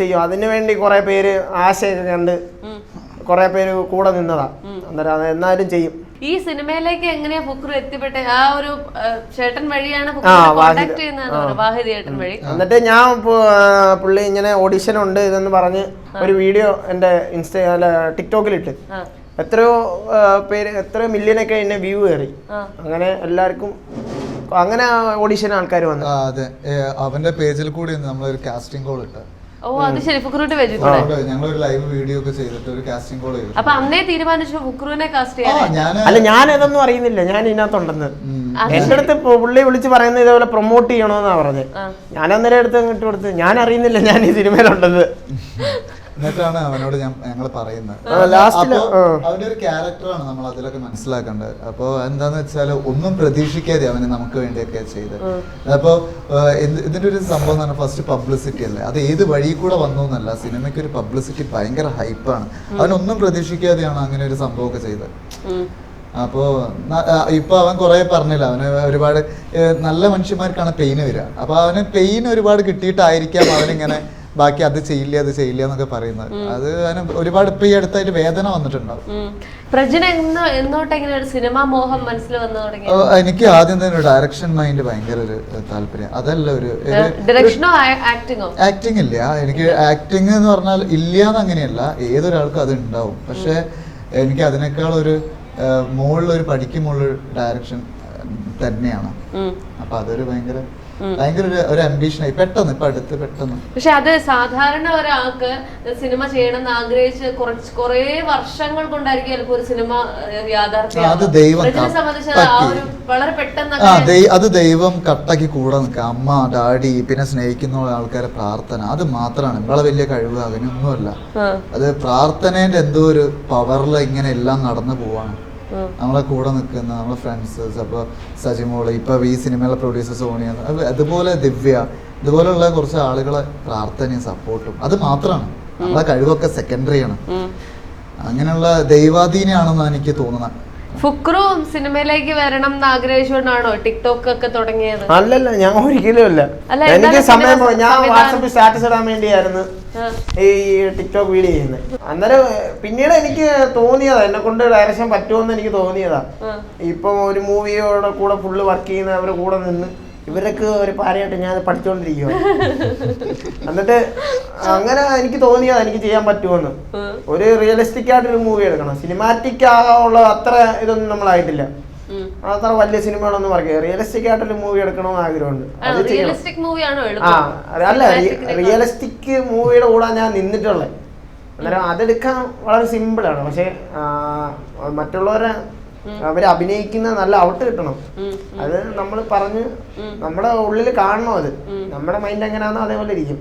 ചെയ്യും. അതിനു വേണ്ടി കുറെ പേര് ആശയൊക്കെ കണ്ട് കുറെ പേര് കൂടെ നിന്നതാ. അന്നേരം അത് എന്നാലും ചെയ്യും. ഈ സിനിമയിലേക്ക് എങ്ങനെയാ ഫുക്രു എത്തിപ്പെട്ടെ? ആ ഒരു ചേട്ടൻ വഴിയാണ് കോണ്ടാക്ട് ചെയ്യുന്നത്, വാഹിദ് ചേട്ടൻ വഴി. എന്നിട്ട് ഞാൻ പുള്ളി ഇങ്ങനെ ഓഡിഷൻ ഉണ്ട് ഇതെന്ന് പറഞ്ഞ് ഒരു വീഡിയോ എന്റെ ടിക്ടോക്കിലിട്ട് എത്രയോ പേര് എത്രയോ മില്യനൊക്കെ എന്നെ വ്യൂ കയറി. അങ്ങനെ എല്ലാവർക്കും അങ്ങനെ ഓഡിഷൻ ആൾക്കാർ വന്നു. അതെ, അവന്റെ പേജിൽ കൂടി നമ്മളൊരു കാസ്റ്റിംഗ് കോൾ ഇട്ട്. ഞങ്ങളൊരു ലൈവ് വീഡിയോ ഒക്കെ ചെയ്തിട്ട് ഒരു കാസ്റ്റിംഗ് കോൾ ചെയ്തു. അപ്പൊ അന്നേ തീരുമാനിച്ചു ഫുക്രുവിനെ കാസ്റ്റ് ചെയ്യാൻ? അല്ല ഞാൻ ഇതൊന്നും അറിയുന്നില്ല, ഞാൻ ഇതിനകത്തുണ്ടെന്ന്. എന്റെ അടുത്ത് പുള്ളി വിളിച്ച് പറയുന്നത് ഇതേപോലെ പ്രൊമോട്ട് ചെയ്യണോന്നാ പറഞ്ഞത്. ഞാൻ അന്നേരം എടുത്ത് ഇട്ട് കൊടുത്ത് ഞാൻ അറിയുന്നില്ല ഞാൻ ഈ സിനിമയിലുണ്ടെന്ന്. എന്നിട്ടാണ് അവനോട് ഞങ്ങൾ പറയുന്നത്. അവന്റെ ഒരു ക്യാരക്ടറാണ് നമ്മൾ അതിലൊക്കെ മനസ്സിലാക്കേണ്ടത്. അപ്പൊ എന്താന്ന് വെച്ചാൽ ഒന്നും പ്രതീക്ഷിക്കാതെ അവന് നമുക്ക് വേണ്ടിയൊക്കെ ചെയ്ത്. അപ്പൊ ഇതിന്റെ ഒരു സംഭവം എന്ന് പറഞ്ഞാൽ ഫസ്റ്റ് പബ്ലിസിറ്റി അല്ലേ, അത് ഏത് വഴി കൂടെ വന്നു എന്നല്ല, സിനിമയ്ക്ക് ഒരു പബ്ലിസിറ്റി ഭയങ്കര ഹൈപ്പാണ്. അവനൊന്നും പ്രതീക്ഷിക്കാതെയാണ് അങ്ങനെ ഒരു സംഭവമൊക്കെ ചെയ്തത്. അപ്പോ ഇപ്പൊ അവൻ കുറെ പറഞ്ഞില്ല, അവന് ഒരുപാട് നല്ല മനുഷ്യന്മാർക്കാണ് പെയിന് വരിക. അപ്പൊ അവന് പെയിൻ ഒരുപാട് കിട്ടിയിട്ടായിരിക്കാം അവനിങ്ങനെ ബാക്കി അത് ചെയ്യില്ല എന്നൊക്കെ പറയുന്നത്. അത് ഒരുപാട് ഇപ്പൊ ഈ അടുത്തായിട്ട് വേദന വന്നിട്ടുണ്ടാവും. എനിക്ക് ആദ്യം തന്നെ ഡയറക്ഷൻ മൈൻഡ് ഭയങ്കര ഒരു താല്പര്യം. അതല്ല ഒരു ആക്ടിങ് ഇല്ല, എനിക്ക് ആക്ടിങ് എന്ന് പറഞ്ഞാൽ ഇല്ലാന്ന് അങ്ങനെയല്ല, ഏതൊരാൾക്കും അത് ഉണ്ടാവും. പക്ഷെ എനിക്ക് അതിനേക്കാൾ ഒരു മുകളിലൊരു പടിക്ക് മുകളിൽ ഡയറക്ഷൻ തന്നെയാണ്. അപ്പൊ അതൊരു ഭയങ്കര ഒരു അംബീഷനായി പെട്ടെന്ന് പെട്ടെന്ന്. പക്ഷെ അത് സാധാരണ ഒരാൾക്ക് സിനിമ ചെയ്യണം എന്ന് ആഗ്രഹിച്ച് കുറെ വർഷങ്ങൾ കൊണ്ടായിരിക്കും ചിലപ്പോൾ ഒരു സിനിമ വളരെ പെട്ടെന്ന് അത് ദൈവം കട്ടാക്കി കൂടെ നിൽക്കുക. അമ്മ, ഡാഡി, പിന്നെ സ്നേഹിക്കുന്ന ആൾക്കാരെ പ്രാർത്ഥന, അത് മാത്രമാണ്. നമ്മളെ വലിയ കഴിവ് അങ്ങനെയൊന്നുമല്ല. അത് പ്രാർത്ഥനേന്റെ എന്തോ ഒരു പവറിൽ ഇങ്ങനെ എല്ലാം നടന്നു പോവാണ്. നമ്മളെ കൂടെ നിൽക്കുന്ന നമ്മളെ ഫ്രണ്ട്സ്, അപ്പൊ സജിമോള്, ഇപ്പൊ ഈ സിനിമയിലെ പ്രൊഡ്യൂസർ സോണിയ, അതുപോലെ ദിവ്യ, ഇതുപോലുള്ള കുറച്ച് ആളുകളെ പ്രാർത്ഥനയും സപ്പോർട്ടും, അത് മാത്രമാണ്. നമ്മളെ കഴിവൊക്കെ സെക്കൻഡറി ആണ്. അങ്ങനെയുള്ള ദൈവാധീനാണെന്നാണ് എനിക്ക് തോന്നുന്നത്. ഫുക്രു സിനിമയിലേക്ക് വരണം എന്ന് ആഗ്രഹിച്ചുകൊണ്ടാണോ ടിക്ടോക്ക് ഒക്കെ തുടങ്ങിയത്? അല്ലല്ല, ഞാൻ ഒരിക്കലും അല്ല. എനിക്ക് സമയം ഞാൻ വാട്സാപ്പിൽ സ്റ്റാറ്റസ് ഇടാൻ വേണ്ടിയായിരുന്നു ഈ ടിക്ടോക്ക് വീഡിയോ ചെയ്യുന്നത്. അന്നേരം പിന്നീട് എനിക്ക് തോന്നിയതാ എന്നെ കൊണ്ട് ഡയറക്ഷൻ പറ്റുമെന്ന് എനിക്ക് തോന്നിയതാ. ഇപ്പം ഒരു മൂവിയോടെ കൂടെ ഫുള്ള് വർക്ക് ചെയ്യുന്ന അവരുടെ കൂടെ നിന്ന് ഇവരൊക്കെ ഒരു പാരയായിട്ട് ഞാൻ പഠിച്ചുകൊണ്ടിരിക്കുക. എന്നിട്ട് അങ്ങനെ എനിക്ക് തോന്നിയതാ എനിക്ക് ചെയ്യാൻ പറ്റുമെന്ന്. ഒരു റിയലിസ്റ്റിക് ആയിട്ടൊരു മൂവി എടുക്കണം. സിനിമാറ്റിക് ആകാനുള്ള അത്ര ഇതൊന്നും നമ്മളായിട്ടില്ല. അത്ര വലിയ സിനിമകളൊന്നും പറയുക, റിയലിസ്റ്റിക് ആയിട്ടൊരു മൂവി എടുക്കണമെന്ന് ആഗ്രഹമുണ്ട്. അത് ചെയ്യണം. അല്ല, റിയലിസ്റ്റിക് മൂവിയുടെ കൂടെ ഞാൻ നിന്നിട്ടുള്ളത്. അന്നേരം അതെടുക്കാൻ വളരെ സിമ്പിളാണ്. പക്ഷെ മറ്റുള്ളവരെ അവര് അഭിനയിക്കുന്ന നല്ല ഔട്ട് കിട്ടണം. അത് നമ്മൾ പറഞ്ഞ് നമ്മുടെ ഉള്ളിൽ കാണണം. അത് നമ്മുടെ മൈൻഡ് എങ്ങനെയാണോ അതേപോലെ ഇരിക്കും.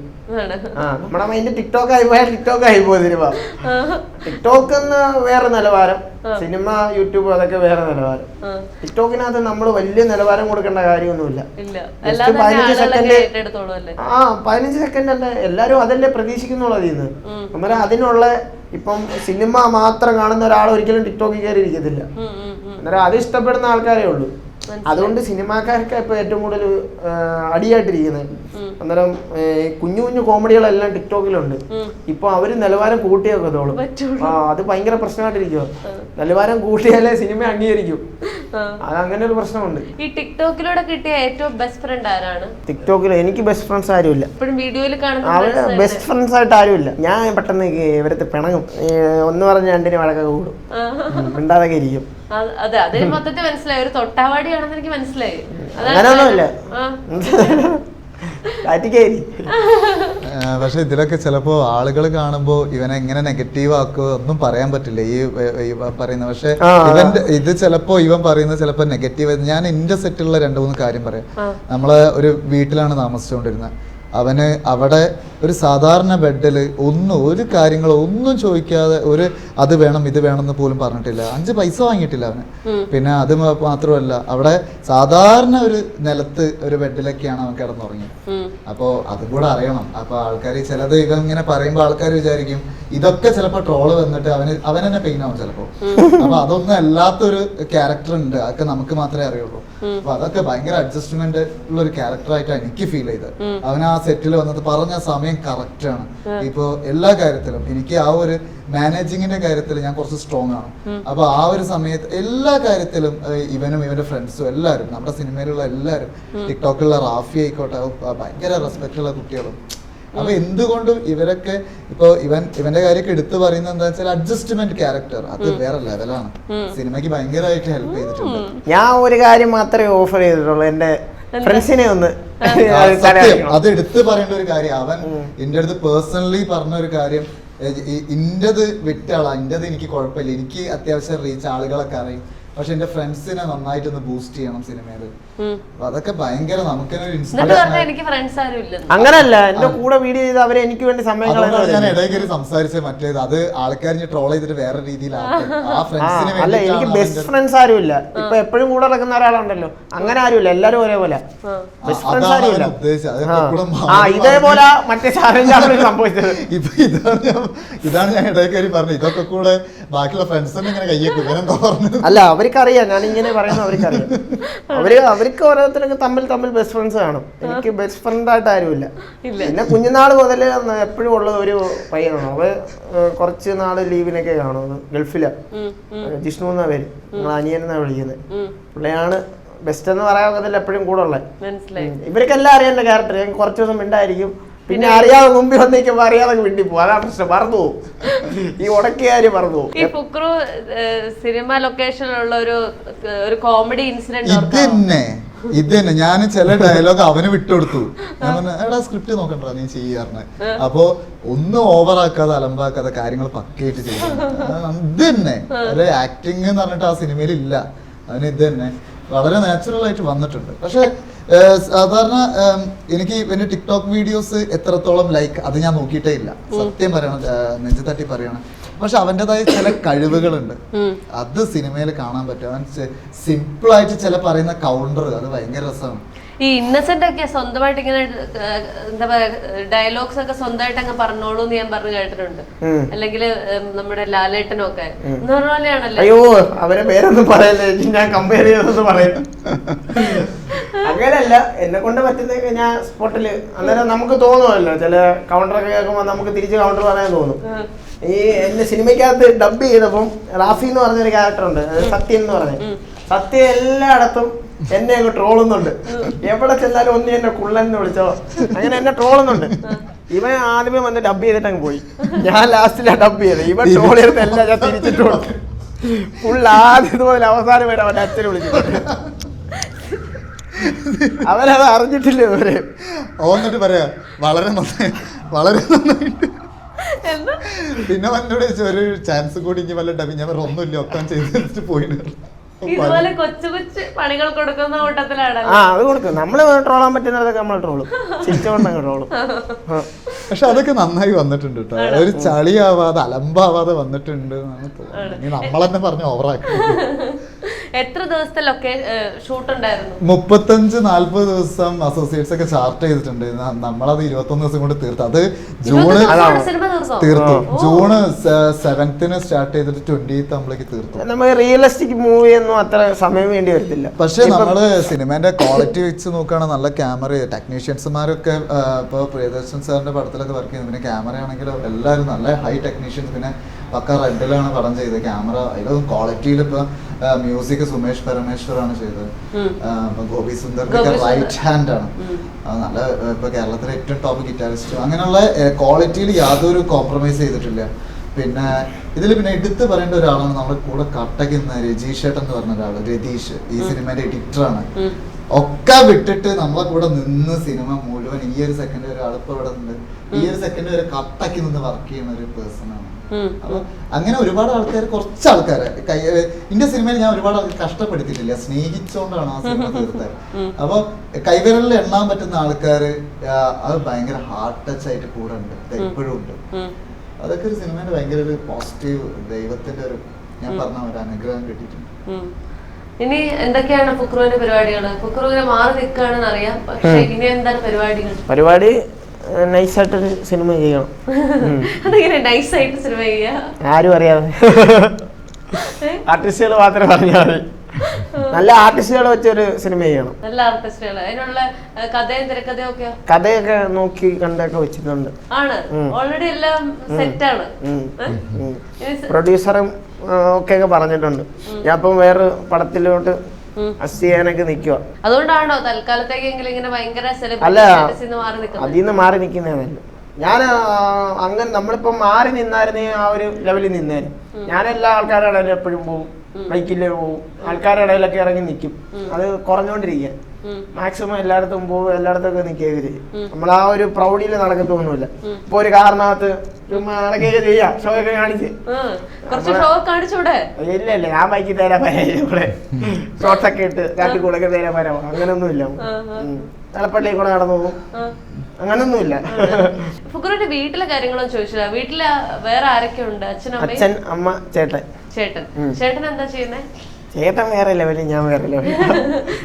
നമ്മുടെ മൈൻഡ് ടിക്ടോക്ക് ആയിപ്പോയാൽ ടിക്ടോക്ക് ആയിപ്പോയി സിനിമ. ടിക്ടോക്ക് എന്ന് വേറെ നിലവാരം, സിനിമ, യൂട്യൂബ് അതൊക്കെ വേറെ നിലവാരം. ടിക്ടോക്കിനകത്ത് നമ്മൾ വലിയ നിലവാരം കൊടുക്കേണ്ട കാര്യമൊന്നുമില്ല. 15 സെക്കൻഡ് അല്ലേ എല്ലാരും അതല്ലേ പ്രതീക്ഷിക്കുന്നുള്ളൂ അതിൽ നിന്ന്. അന്നേരം അതിനുള്ള ഇപ്പം സിനിമ മാത്രം കാണുന്ന ഒരാൾ ഒരിക്കലും ടിക്ടോക്കിൽ കയറി ഇരിക്കത്തില്ല. അന്നേരം അത് ഇഷ്ടപ്പെടുന്ന ആൾക്കാരേ ഉള്ളൂ. അതുകൊണ്ട് സിനിമാക്കാർക്ക് ഇപ്പൊ ഏറ്റവും കൂടുതൽ അടിയായിട്ടിരിക്കുന്നത്. അന്നേരം കുഞ്ഞു കുഞ്ഞു കോമഡികളെല്ലാം ടിക്ടോക്കിലുണ്ട്. ഇപ്പൊ അവര് നിലവാരം കൂട്ടിയൊക്കത്തോളൂ. അത് ഭയങ്കര പ്രശ്നമായിട്ടിരിക്കുവോ. നിലവാരം കൂട്ടിയാലേ സിനിമ അംഗീകരിക്കും. അത് അങ്ങനെ ഒരു പ്രശ്നമുണ്ട്. ഈ ടിക്ടോക്കിലൂടെ കിട്ടിയ ഏറ്റവും ബെസ്റ്റ് ഫ്രണ്ട് ആരാണ്? ടിക്ടോക്കിൽ എനിക്ക് ബെസ്റ്റ് ഫ്രണ്ട്സ് ആരുമില്ല. ബെസ്റ്റ് ഫ്രണ്ട്സ് ആയിട്ട് ആരുമില്ല. ഞാൻ പെട്ടെന്ന് ഇവരത്തെ പിണങ്ങും. ഒന്ന് പറഞ്ഞ് രണ്ടിന് വഴക്കൊക്കെ കൂടും, മിണ്ടാതൊക്കെ ഇരിക്കും. അതെ, അതിന് മൊത്തത്തിൽ മനസ്സിലായി. ഒരു തൊട്ടാവാടിയാണെന്ന് എനിക്ക് മനസ്സിലായി. അങ്ങനെയൊന്നുമില്ല. പക്ഷെ ഇതിലൊക്കെ ചിലപ്പോ ആളുകൾ കാണുമ്പോ ഇവനെ എങ്ങനെ നെഗറ്റീവ് ആക്കുമോ ഒന്നും പറയാൻ പറ്റില്ല ഈ പറയുന്ന. പക്ഷെ ഇവന്റെ ഇത് ചിലപ്പോ ഇവൻ പറയുന്നത് ചിലപ്പോ നെഗറ്റീവ്. ഞാൻ എന്റെ സെറ്റിലുള്ള 2-3 കാര്യം പറയാം. നമ്മള് ഒരു വീട്ടിലാണ് താമസിച്ചുകൊണ്ടിരുന്നത്. അവന് അവിടെ ഒരു സാധാരണ ബെഡിൽ ഒരു കാര്യങ്ങളോ ഒന്നും ചോദിക്കാതെ അത് വേണം ഇത് വേണം എന്ന് പോലും പറഞ്ഞിട്ടില്ല. 5 പൈസ വാങ്ങിയിട്ടില്ല അവന്. പിന്നെ അത് മാത്രമല്ല, അവിടെ സാധാരണ ഒരു നിലത്ത് ഒരു ബെഡിലൊക്കെയാണ് അവൻ കിടന്നുറങ്ങിയത്. അപ്പോൾ അതും കൂടെ അറിയണം. അപ്പൊ ആൾക്കാർ ചിലത് ഇവൻ ഇങ്ങനെ പറയുമ്പോൾ ആൾക്കാർ വിചാരിക്കും ഇതൊക്കെ ചിലപ്പോൾ ട്രോള് വന്നിട്ട് അവൻ തന്നെ പെയിൻ ആവും ചിലപ്പോൾ. അപ്പൊ അതൊന്നും അല്ലാത്തൊരു ക്യാരക്ടർ ഉണ്ട്, അതൊക്കെ നമുക്ക് മാത്രമേ അറിയുള്ളൂ. അപ്പൊ അതൊക്കെ ഭയങ്കര അഡ്ജസ്റ്റ്മെന്റ് ഉള്ള ഒരു ക്യാരക്ടറായിട്ടാണ് എനിക്ക് ഫീൽ ചെയ്തത്. അവൻ ആ സെറ്റിൽ വന്നത് പറഞ്ഞ സമയം കറക്റ്റ് ആണ്. ഇപ്പൊ എല്ലാ കാര്യത്തിലും എനിക്ക് ആ ഒരു മാനേജിങ്ങിന്റെ കാര്യത്തിൽ ഞാൻ കുറച്ച് സ്ട്രോങ് ആണ്. അപ്പൊ ആ ഒരു സമയത്ത് എല്ലാ കാര്യത്തിലും ഇവനും ഇവന്റെ ഫ്രണ്ട്സും എല്ലാവരും, നമ്മുടെ സിനിമയിലുള്ള എല്ലാവരും, ടിക്ടോക്കിലുള്ള റാഫി ആയിക്കോട്ടെ, ഭയങ്കര റെസ്പെക്ട് ഉള്ള കുട്ടികളും. അപ്പൊ എന്തുകൊണ്ടും ഇവരൊക്കെ ഇപ്പൊ ഇവന്റെ കാര്യമൊക്കെ എടുത്തു പറയുന്നത് എന്താ വെച്ചാൽ അഡ്ജസ്റ്റ്മെന്റ് ക്യാരക്ടർ അത് വേറെ ലെവലാണ്. സിനിമയ്ക്ക് ഭയങ്കരമായിട്ട് ഹെൽപ്പ് ചെയ്തിട്ടുണ്ട്. ഞാൻ ഒരു കാര്യം മാത്രമേ ഓഫർ ചെയ്തിട്ടുള്ളൂ, എന്റെ ഫ്രണ്ട്സിനെ ഒന്ന് അത് എടുത്തു പറയേണ്ട ഒരു കാര്യം. അവൻ എന്റെ അടുത്ത് പേഴ്സണലി പറഞ്ഞ ഒരു കാര്യം, ഇന്റത് വിട്ടാളാ, ഇന്റത് എനിക്ക് കുഴപ്പമില്ല, എനിക്ക് അത്യാവശ്യം റീച്ച് ആളുകളൊക്കെ അറിയും, പക്ഷെ എന്റെ ഫ്രണ്ട്സിനെ നന്നായിട്ടൊന്ന് ബൂസ്റ്റ് ചെയ്യണം സിനിമയില്. അതൊക്കെ ഭയങ്കര അങ്ങനല്ല. എന്റെ കൂടെ വീഡിയോ ചെയ്ത് അവരെ എനിക്ക് വേണ്ടി സമയം ഞാൻ ഇടയ്ക്ക് സംസാരിച്ചത് മറ്റേത് അത് ആൾക്കാർ ട്രോൾ ചെയ്തിട്ട് വേറെ രീതിയിലാണ്. അല്ല, എനിക്ക് ബെസ്റ്റ് ഫ്രണ്ട്സ് ആരും ഇല്ല. ഇപ്പൊ എപ്പോഴും കൂടെ നടക്കുന്ന ഒരാളുണ്ടല്ലോ, അങ്ങനെ ആരുമില്ല, എല്ലാരും ഒരേപോലെ ബെസ്റ്റ് ഫ്രണ്ട്സ് ആരും ഇല്ല. ഇതേപോലെ മറ്റേ സംഭവിച്ചത്. ഇതാണ് ഞാൻ ഇടയ്ക്ക് പറഞ്ഞത്. ഇതൊക്കെ കൂടെ ബാക്കിയുള്ള ഫ്രണ്ട്സിനെ ഇങ്ങനെ കയ്യേക്കും പറഞ്ഞു. അല്ല, അവർക്കറിയാം ഞാൻ ഇങ്ങനെ പറയുന്നത്, അവർക്കറിയാം. അവർക്ക് ഓരോരുത്തരൊക്കെ തമ്മിൽ ബെസ്റ്റ് ഫ്രണ്ട്സ് കാണും. എനിക്ക് ബെസ്റ്റ് ഫ്രണ്ട് ആയിട്ട് ആരുമില്ല. പിന്നെ കുഞ്ഞുനാൾ മുതൽ എപ്പോഴും ഉള്ളത് ഒരു പയ്യനാണ്. അവ കുറച്ച് നാള് ലീവിനൊക്കെ കാണും, ഗൾഫിലാ. ജിഷ്ണു എന്നാ പേര്, നിങ്ങൾ അനിയൻ എന്നാ വിളിക്കുന്നത്. പുള്ളിയാണ് ബെസ്റ്റ് എന്ന് പറയാൻ എപ്പോഴും കൂടെ ഉള്ളത്. ഇവർക്കെല്ലാം അറിയാൻ ക്യാരക്ടർ. ഞാൻ കുറച്ച് ദിവസം മിണ്ടായിരിക്കും, പിന്നെ അറിയാതെ മുമ്പിൽ വന്നേക്കുമ്പോ അറിയാതെ വിണ്ടി പോകും. അതാണ് പ്രശ്നം, മറന്നു പോകും. ഈ ഉടക്കിയാര് മറന്നു പോകും. ഈ ഫുക്രു സിനിമ ലൊക്കേഷനിലുള്ള ഒരു കോമഡി ഇൻസിഡന്റ് ഇത് തന്നെ ഞാൻ ചില ഡയലോഗ് അവന് വിട്ടുകൊടുത്തു. ഞാൻ പറഞ്ഞു എടാ സ്ക്രിപ്റ്റ് നോക്കണ്ട നീ ചെയ്യാറുണ്ട്. അപ്പൊ ഒന്നും ഓവറാക്കാതെ അലമ്പാക്കാതെ കാര്യങ്ങൾ പക്കയായിട്ട് ചെയ്തു. ഇത് തന്നെ ഒരു ആക്ടിങ് എന്ന് പറഞ്ഞിട്ട് ആ സിനിമയിൽ ഇല്ല. അവന് ഇത് തന്നെ വളരെ നാച്ചുറൽ ആയിട്ട് വന്നിട്ടുണ്ട്. പക്ഷെ സാധാരണ എനിക്ക് എന്റെ ടിക്ടോക്ക് വീഡിയോസ് എത്രത്തോളം ലൈക്ക് അത് ഞാൻ നോക്കിയിട്ടേ ഇല്ല, സത്യം പറയണം, നെഞ്ചു തട്ടി പറയണം. പക്ഷെ അവൻ്റെതായ ചില കഴിവുകളുണ്ട്, അത് സിനിമയിൽ കാണാൻ പറ്റും. അവൻ സിമ്പിൾ ആയിട്ട് ചില പറയുന്ന കൗണ്ടർ അത് ഭയങ്കര രസമാണ്. ഈ ഇന്നസെന്റ് ഒക്കെ സ്വന്തമായിട്ട് ഇങ്ങനെ എന്താ പറയാ ഡയലോഗ്സ് ഒക്കെ സ്വന്തമായിട്ട് അങ്ങ് പറഞ്ഞോളൂ എന്ന് ഞാൻ പറഞ്ഞു കേട്ടിട്ടുണ്ട്. അല്ലെങ്കിൽ നമ്മുടെ ലാലേട്ടനൊക്കെ എന്ന് പറഞ്ഞ പോലെയാണല്ലോ. അയ്യോ അവരെ പേരൊന്നും പറയല്ലേ, ഞാൻ കമ്പയർ ചെയ്തൊന്ന് പറയാം. അങ്ങനെയല്ല, എന്നെ കൊണ്ട് പറ്റുന്നതൊക്കെ ഞാൻ സ്പോട്ടില് അന്നേരം നമുക്ക് തോന്നുമല്ലോ, ചില കൗണ്ടറൊക്കെ കേൾക്കുമ്പോൾ നമുക്ക് തിരിച്ച് കൗണ്ടർ പറയാൻ തോന്നും. ഈ എന്റെ സിനിമയ്ക്കകത്ത് ഡബ് ചെയ്തപ്പം റാഫി എന്ന് പറഞ്ഞൊരു ക്യാരക്ടറുണ്ട്, സത്യൻ എന്ന് പറഞ്ഞ സത്യം എല്ലായിടത്തും എന്നെ അങ്ങ് ട്രോളുന്നുണ്ട്. എവിടെ ചെന്നാലും ഒന്ന് എന്നെ കുള്ളെന്ന് വിളിച്ചോ, അങ്ങനെ എന്നെ ട്രോളുന്നുണ്ട്. ഇവൻ ആദ്യമേ വന്ന് ഡബ് ചെയ്തിട്ട് അങ്ങ് പോയി. ഞാൻ ലാസ്റ്റിലാണ് ഡബ് ചെയ്തത്. ഇവൻ ട്രോൾ ചെയ്തിട്ട് എല്ലാം ഞാൻ തിരിച്ചിട്ടുണ്ട്. ഫുൾ ആദ്യം മുതൽ അവസാനം വരെ അവൻ്റെ അച്ഛനെ വിളിച്ചിട്ടുണ്ട്. അവനത് അറിഞ്ഞിട്ടില്ല ഇവരെ. ഓന്നിട്ട് പറയാ വളരെ നന്നായിട്ട്. പിന്നെ എന്നോട് ഒരു ചാൻസ് കൂടി ഇനി വല്ല ഡബിങ് ഞാൻ ഒന്നുമില്ല ഒക്കെ ചെയ്തിട്ട് പോയിട്ട് ഇതുപോലെ കൊച്ചു കൊച്ചു പണികൾ കൊടുക്കുന്ന കൂട്ടത്തിലാണ്. അത് കൊടുക്കും. നമ്മള് ട്രോളാൻ പറ്റുന്നതൊക്കെ നമ്മൾ ട്രോളും, ചിരിച്ചുകൊണ്ടങ്ങ് ട്രോളും. പക്ഷെ അതൊക്കെ നന്നായി വന്നിട്ടുണ്ട് കേട്ടോ. ഒരു ചളിയാവാതെ അലമ്പാവാതെ വന്നിട്ടുണ്ട്. നമ്മളെന്നെ പറഞ്ഞ് ഓവറാക്കി. എത്ര ദിവസത്തെ ഷൂട്ട് ഉണ്ടായിരുന്നു? 35-40 ദിവസം അസോസിയേറ്റ്സ് ഒക്കെ ചാർട്ട് ചെയ്തിട്ടുണ്ട്. നമ്മളത് 21 ദിവസം കൊണ്ട് തീർത്തു. അത് ജൂണ് തീർത്തു. ജൂണ് 7th സ്റ്റാർട്ട് ചെയ്തിട്ട് 20th ആകുമ്പോഴേക്ക് തീർത്തു. നമുക്ക് റിയലിസ്റ്റിക് മൂവി ഒന്നും അത്ര സമയം വേണ്ടി വരത്തില്ല. പക്ഷെ നമ്മള് സിനിമേന്റെ ക്വാളിറ്റി വെച്ച് നോക്കുകയാണെങ്കിൽ നല്ല ക്യാമറ, ടെക്നീഷ്യൻസ്മാരൊക്കെ ഇപ്പൊ പ്രിയദർശൻ സാറിന്റെ പടത്തിലൊക്കെ വർക്ക് ചെയ്യുന്നത്. പിന്നെ ക്യാമറ ആണെങ്കിലും എല്ലാവരും നല്ല ഹൈ ടെക്നീഷ്യൻസ്. പിന്നെ പക്ക റെഡിലാണ് പടം ചെയ്തത്. ക്യാമറ അതിലും ക്വാളിറ്റിയിൽ ഇപ്പൊ മ്യൂസിക് സുമേഷ് പരമേശ്വറാണ് ചെയ്തത്. ഗോപി സുന്ദറിന്റെ റൈറ്റ് ഹാൻഡ് ആണ്. നല്ല ഇപ്പൊ കേരളത്തിലെ ഏറ്റവും ടോപ്പ് ഗിറ്റാറിസ്റ്റ്. അങ്ങനെയുള്ള ക്വാളിറ്റിയിൽ യാതൊരു കോംപ്രമൈസ് ചെയ്തിട്ടില്ല. പിന്നെ ഇതിൽ പിന്നെ എടുത്ത് പറയേണ്ട ഒരാളാണ് നമ്മുടെ കൂടെ കട്ടക്കുന്ന രതീഷ് ഏട്ടൻ എന്ന് പറഞ്ഞ ഒരാള്. രതീഷ് ഈ സിനിമയുടെ എഡിറ്ററാണ്. ഒക്കെ വിട്ടിട്ട് നമ്മളെ കൂടെ നിന്ന് സിനിമ മുഴുവൻ ഈ ഒരു സെക്കൻഡ് വരെ ആളിപ്പോ ഇവിടെ ഉണ്ട്, ഈ ഒരു സെക്കൻഡ് വരെ കട്ടാക്കി നിന്ന് വർക്ക് ചെയ്യുന്ന ഒരു പേഴ്സൺ ആണ്. അപ്പൊ അങ്ങനെ ഒരുപാട് ആൾക്കാർ, കുറച്ച് ആൾക്കാരെ ഇന്ത്യ സിനിമയിൽ ഞാൻ ഒരുപാട് ആൾക്കാർ കഷ്ടപ്പെടുത്തിയിട്ടില്ല, സ്നേഹിച്ചുകൊണ്ടാണ് ആ സിനിമ തീർത്തത്. അപ്പൊ കൈവിരലിൽ എണ്ണാൻ പറ്റുന്ന ആൾക്കാര് അത് ഭയങ്കര ഹാർട്ട് ടച്ച് ആയിട്ട് കൂടെ ഉണ്ട്, ഇപ്പോഴും ഉണ്ട്. അതൊക്കെ ഒരു സിനിമയുടെ ഭയങ്കര ഒരു പോസിറ്റീവ്, ദൈവത്തിന്റെ ഒരു, ഞാൻ പറഞ്ഞ ഒരു അനുഗ്രഹം കിട്ടിയിട്ടുണ്ട്. ഇനി എന്തൊക്കെയാണ് ഫുക്രുവിന്റെ പരിപാടികൾ? ഫുക്രുവിനെ മാറി നിൽക്കുകയാണെന്ന് അറിയാം, പക്ഷെ ഇനി എന്താണ് പരിപാടികൾ? പരിപാടി നൈസായിട്ടൊരു സിനിമ ചെയ്യണം. അതെങ്ങനെ നൈസായിട്ട് സിനിമ ചെയ്യാ? ആരും അറിയാതെ ആർട്ടിസ്റ്റുകൾ മാത്രമേ പറഞ്ഞാൽ മതി. നല്ല ആർട്ടിസ്റ്റുകൾ വെച്ചൊരു സിനിമ ചെയ്യണം. നല്ല ആർട്ടിസ്റ്റുകൾ. അതിനുള്ള കഥയും തിരക്കഥയും ഒക്കെ കഥയൊക്കെ നോക്കി കണ്ടൊക്കെ വെച്ചിട്ടുണ്ട്. ആണ്, ഓൾറെഡി എല്ലാം സെറ്റാണ്. പ്രൊഡ്യൂസറും ഒക്കെ പറഞ്ഞിട്ടുണ്ട്. ഞാൻ ഇപ്പം വേറെ പടത്തിലോട്ട് അസിസ്റ്റ് ചെയ്യാനൊക്കെ നിൽക്കുക. അതുകൊണ്ടാണോ തൽക്കാലത്തേക്കെങ്കിലും ഇങ്ങനെ ഭയങ്കര അല്ല, അതിൽ നിന്ന് മാറി നിൽക്കുന്നതല്ല. ഞാൻ അങ്ങനെ നമ്മളിപ്പം മാറി നിന്നായിരുന്നേ ആ ഒരു ലെവലിൽ നിന്നേനെ. ഞാൻ എല്ലാ ആൾക്കാരുടെ ഇടയിലും എപ്പോഴും പോകും, ബൈക്കില് പോകും, ആൾക്കാരുടെ ഇടയിലൊക്കെ ഇറങ്ങി നിൽക്കും. അത് കുറഞ്ഞുകൊണ്ടിരിക്കുക. മാക്സിമം എല്ലായിടത്തും പോകും, എല്ലായിടത്തൊക്കെ നിൽക്കുകയൊക്കെ ചെയ്യും. നമ്മൾ ആ ഒരു പ്രൗഢിയിൽ നടക്കത്തൊന്നുമില്ല. ഇപ്പൊ ഒരു കാറിനകത്ത് ചുമ്മാ നടക്കുകയൊക്കെ ചെയ്യാം, ഷോ ഒക്കെ കാണിച്ച്. ഇല്ല ഇല്ല, ഞാൻ ബൈക്കിൽ തരാൻ കൂടെ ഷോർട്സ് ഒക്കെ ഇട്ട് കാട്ടി കൂടെ ഒക്കെ തരാൻ വരാമോ, അങ്ങനൊന്നും ഇല്ല. തലപ്പള്ളിയിൽ കൂടെ നടന്നു പോകും, അങ്ങനൊന്നുമില്ല. ഫുക്രുവിന്റെ വീട്ടിലെ കാര്യങ്ങളൊന്നും ചോദിച്ചില്ല. വീട്ടില് വേറെ ആരൊക്കെ ഉണ്ട്? അച്ഛൻ, അമ്മ, ചേട്ടൻ. ചേട്ടൻ എന്താ ചെയ്യുന്നേ? ചേട്ടൻ വേറെ ലെവല്, ഞാൻ വേറെ ലെവല്.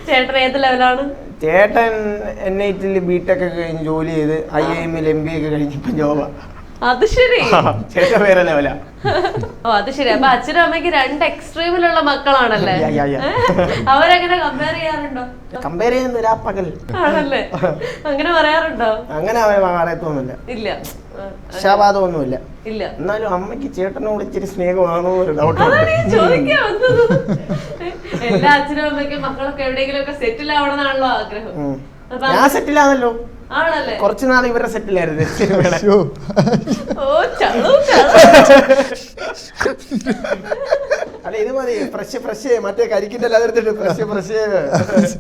ചേട്ടൻ ഏത് ലെവലാണ്? ചേട്ടൻ NIT BTech ഒക്കെ കഴിഞ്ഞ് ജോലി ചെയ്ത് IIM MBA ഒക്കെ കഴിഞ്ഞപ്പോ ജോബാ. അത് ശരി, ചേട്ടൻ വേറെ ലെവലാ. ഓ അത് ശരി. അപ്പൊ അച്ഛനും അമ്മയ്ക്ക് രണ്ട് എക്സ്ട്രീമിലുള്ള മക്കളാണല്ലേ? അവരെങ്ങനെ കമ്പയർ ചെയ്യാറുണ്ടോ? കമ്പയർ ചെയ്യുന്ന ഒരാപ്പകൽ ആണല്ലേ, അങ്ങനെ പറയാറുണ്ടോ? അങ്ങനെ പറയത്തൊന്നുമില്ല, ഇല്ല, ക്ഷാപാദമൊന്നുമില്ല. ഇല്ല. എന്നാലും അമ്മയ്ക്ക് ചേട്ടനോട് ഇച്ചിരി സ്നേഹമാണോ ഒരു ഡൗട്ട്. എല്ലാ അച്ഛനും അമ്മയ്ക്കും മക്കളൊക്കെ എവിടെയെങ്കിലും ഒക്കെ സെറ്റിൽ ആവണമെന്നാണല്ലോ ആഗ്രഹം. ഞാൻ സെറ്റിൽ ആണല്ലോ. ആണല്ലേ? കുറച്ചു നാൾ ഇവരുടെ സെറ്റിലായിരുന്നു. അല്ല, ഇത് മതി. ഫ്രഷ് മറ്റേ കരിക്കിന്റെ അല്ലാതെ ഫ്രഷ്.